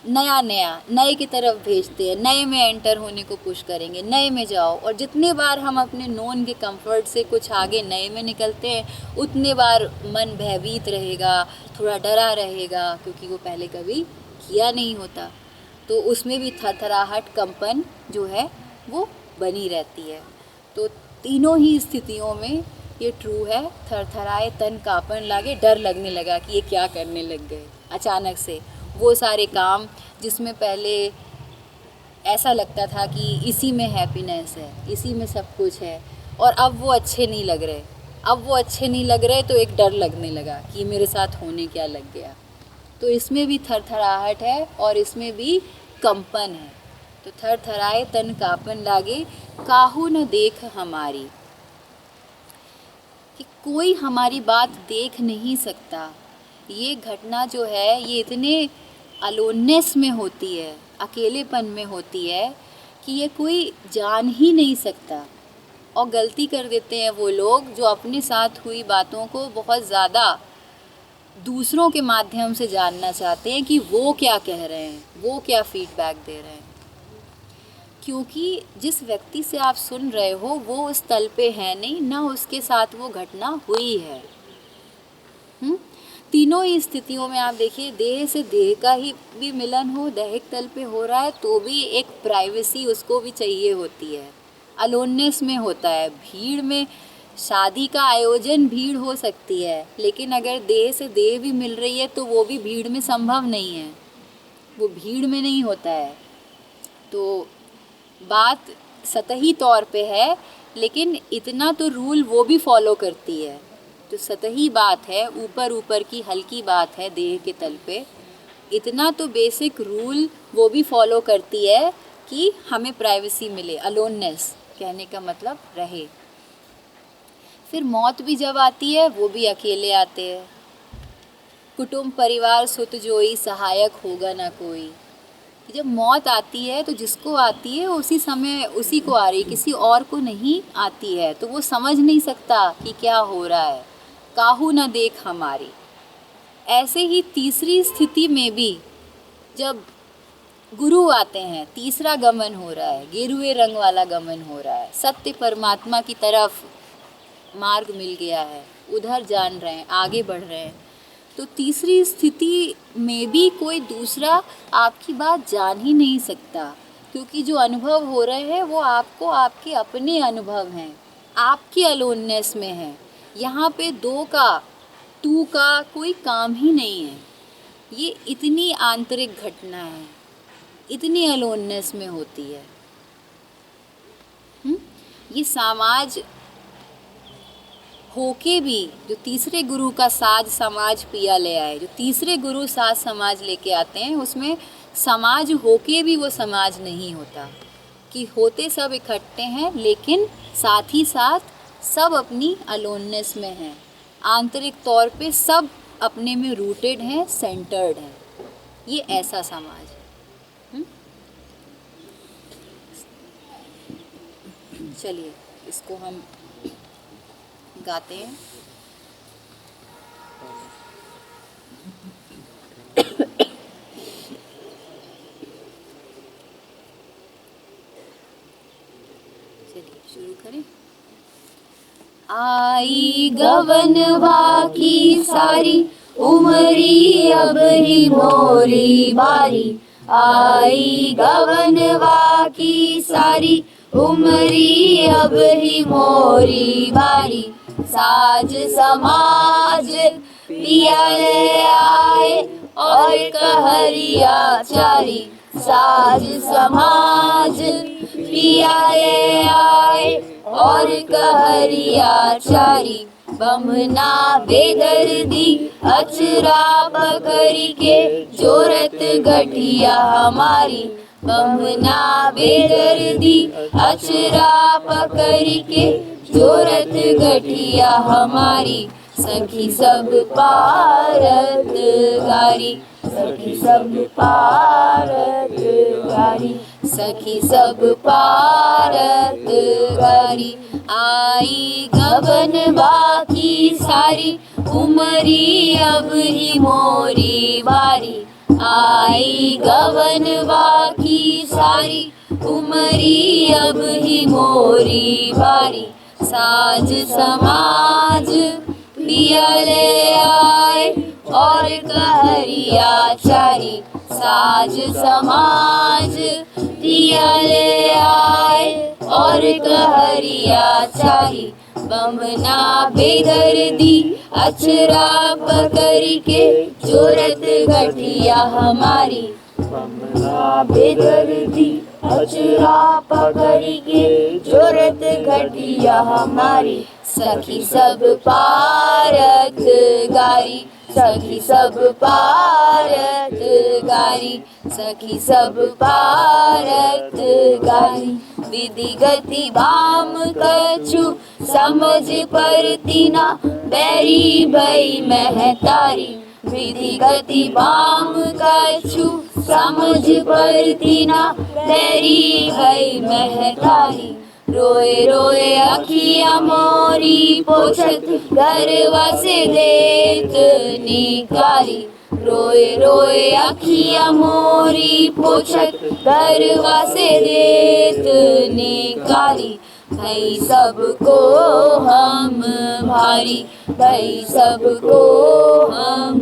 नए की तरफ भेजते हैं, नए में एंटर होने को पुश करेंगे, नए में जाओ। और जितने बार हम अपने नोन के कंफर्ट से कुछ आगे नए में निकलते हैं, उतने बार मन भयभीत रहेगा, थोड़ा डरा रहेगा, क्योंकि वो पहले कभी किया नहीं होता। तो उसमें भी थरथराहट, कंपन जो है वो बनी रहती है। तो तीनों ही स्थितियों में ये ट्रू है। थरथराए तन कांपन लागे, डर लगने लगा कि ये क्या करने लग गए अचानक से। वो सारे काम जिसमें पहले ऐसा लगता था कि इसी में हैप्पीनेस है, इसी में सब कुछ है, और अब वो अच्छे नहीं लग रहे। अब वो अच्छे नहीं लग रहे तो एक डर लगने लगा कि मेरे साथ होने क्या लग गया। तो इसमें भी थरथराहट है और इसमें भी कंपन है। तो थरथराए तन कांपन लागे, काहू न देख हमारी, कि कोई हमारी बात देख नहीं सकता। ये घटना जो है ये इतने अलोननेस में होती है, अकेलेपन में होती है कि ये कोई जान ही नहीं सकता। और गलती कर देते हैं वो लोग जो अपने साथ हुई बातों को बहुत ज़्यादा दूसरों के माध्यम से जानना चाहते हैं कि वो क्या कह रहे हैं, वो क्या फीडबैक दे रहे हैं। क्योंकि जिस व्यक्ति से आप सुन रहे हो वो उस तल पे है नहीं, ना उसके साथ वो घटना हुई है। तीनों ही स्थितियों में आप देखिए, देह से देह का ही भी मिलन हो, दैहिक तल पे हो रहा है, तो भी एक प्राइवेसी उसको भी चाहिए होती है, अलोननेस में होता है। भीड़ में शादी का आयोजन भीड़ हो सकती है, लेकिन अगर देह से देह भी मिल रही है तो वो भी भीड़ में संभव नहीं है, वो भीड़ में नहीं होता है। तो बात सतही तौर पे है, लेकिन इतना तो रूल वो भी फॉलो करती है। तो सतही बात है, ऊपर ऊपर की हल्की बात है देह के तल पे, इतना तो बेसिक रूल वो भी फॉलो करती है कि हमें प्राइवेसी मिले, अलोननेस कहने का मतलब रहे। फिर मौत भी जब आती है वो भी अकेले आते हैं। कुटुंब परिवार सुत जोई, सहायक होगा ना कोई। जब मौत आती है तो जिसको आती है उसी समय उसी को आ रही, किसी और को नहीं आती है, तो वो समझ नहीं सकता कि क्या हो रहा है, काहू न देख हमारी। ऐसे ही तीसरी स्थिति में भी जब गुरु आते हैं, तीसरा गमन हो रहा है, गेरुए रंग वाला गमन हो रहा है, सत्य परमात्मा की तरफ मार्ग मिल गया है, उधर जान रहे हैं, आगे बढ़ रहे हैं। तो तीसरी स्थिति में भी कोई दूसरा आपकी बात जान ही नहीं सकता, क्योंकि जो अनुभव हो रहे हैं वो आपको आपके अपने अनुभव हैं, आपके अलोननेस में है। यहाँ पे दो का, तू का कोई काम ही नहीं है। ये इतनी आंतरिक घटना है, इतनी अलोननेस में होती है। ये समाज होके भी जो तीसरे गुरु का साज समाज पिया ले आए, जो तीसरे गुरु साज समाज लेके आते हैं, उसमें समाज होके भी वो समाज नहीं होता, कि होते सब इकट्ठे हैं लेकिन साथ ही साथ सब अपनी अलोननेस में हैं, आंतरिक तौर पे सब अपने में रूटेड हैं, सेंटर्ड हैं। ये ऐसा समाज है। चलिए इसको हम गाते हैं। चलिए शुरू करें। आई गवनवा की सारी उमरी अब ही मोरी बारी, आई गवनवा की सारी उमरी अब ही मोरी बारी, साज समाज पिया ले आए और कहरिया चारी, साज समाज पिया ले आए और कहरिया चारी, बमना बेदर्दी अचरा पकड़ी के जोरत गठिया हमारी, बमना बेदर्दी अचरा पकड़ी के जोरत गठिया हमारी, सखी सब पारत गारी, सखी सब पारत गारी, सखी सब पारत गारी, आई गवनवा की सारी उमरी अब ही मोरी बारी, आई गवनवा की सारी उमरी अब ही मोरी बारी, साज समाज पिया ले आए और कहरिया चारी, साज समाज पिया ले आए और कहरिया चारी, बमना बेदर्दी अचरा पकड़ी के जोरत गठिया हमारी, बमना बेदर्दी अचरा पकड़ी के जोरत गठिया हमारी, सखी सब पारत गारी, सखी सब पारत गारी, सखी सब पारत गारी, विधि गति भाम कछु समझ परती ना बैरी भई महतारी, विधि गति भाम कछु समझ परती ना बैरी भई महतारी, रोए रोए अखियाँ मोरी पोछत गरवा से देत निकारी, रोए रोए अखियाँ मोरी पोछत गरवा से देत निकारी, भई सबको हम भारी, भई सबको हम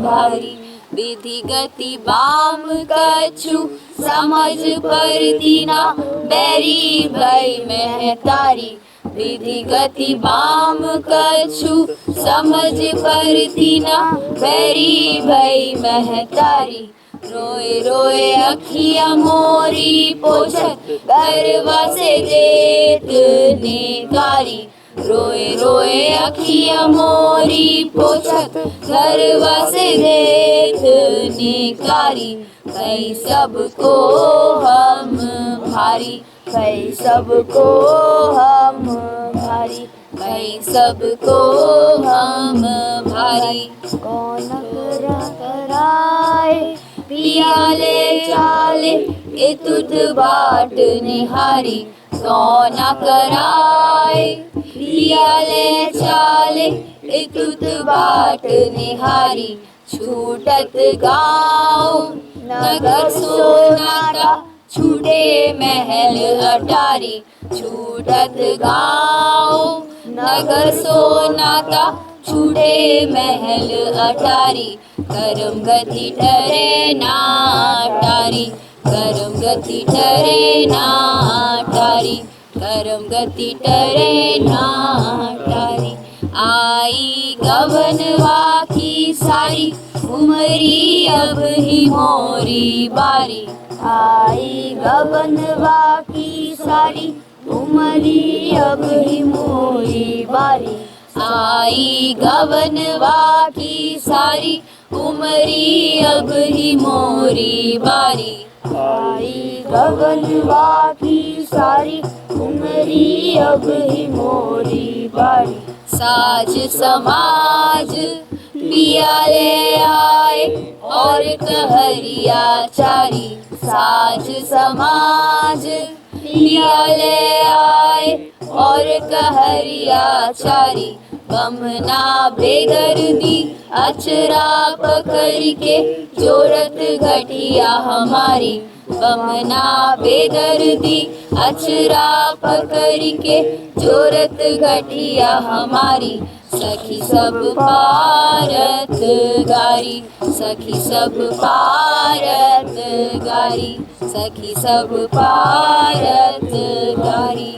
भारी, विधि गति बाम कछु समझ परती ना बैरी भई महतारी, विधि गति बाम कछु समझ परती ना बैरी भई महतारी, रोए रोए अखियाँ मोरी पोछत गरवा से देत निकारी, रोए रोए अखियाँ मोरी पोछत गरवा से देत निकारी, भई सबको हम भारी, भई सबको हम भारी, भई सबको हम भारी, कौन कराए पिया ले चाले ए तुद बाट निहारी, कौन कराए पिया ले चाले ए तुद बाट निहारी, छूटत गाँव नगर सोनाटा छूटे महल अटारी, छूटत गाँव नगर सोनाटा छूटे महल अटारी, करम गति ठहरे ना अटारी, करम गति ठहरे ना अटारी, करम गति ठहरे ना अटारी, आई गवनवा की सारी उमरी अब ही मोरी बारी, आई गवनवा की सारी उमरी अब ही मोरी बारी, आई गवनवा की सारी उमरी अब ही मोरी बारी। आई गगनवा की सारी उमरी अब ही मोरी बारी। साज समाज पिया ले आए और कहरिया चारी। साज समाज पिया ले आए और कहरिया चारी। बमना बेदर्दी अचरा पकड़ के जोरत घटिया हमारी। बमना बेदर्दी अचरा पकड़ के जोरत घटिया हमारी। सखी सब पारत गारी। सखी सब पारत गारी। सखी सब पारत गारी।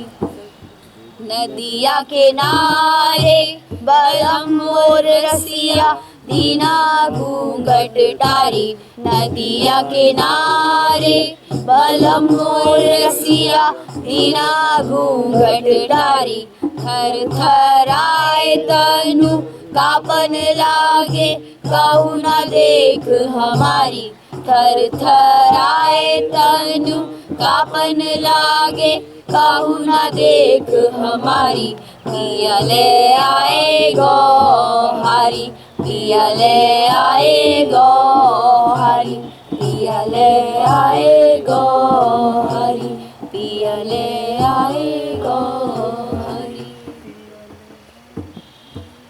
नदिया के नारे बलम मोर रसिया दीना घूंघट टारी। नदिया के नारे बलम मोर रसिया दीना घूंघट टारी। थर थराए तनु कापन लागे कहू न देख हमारी। थर थराए तनु कापन लागे कहू न देख हमारी। पिया ले आए गौहारी। पिया ले आए गौहारी। पिया ले आए गौ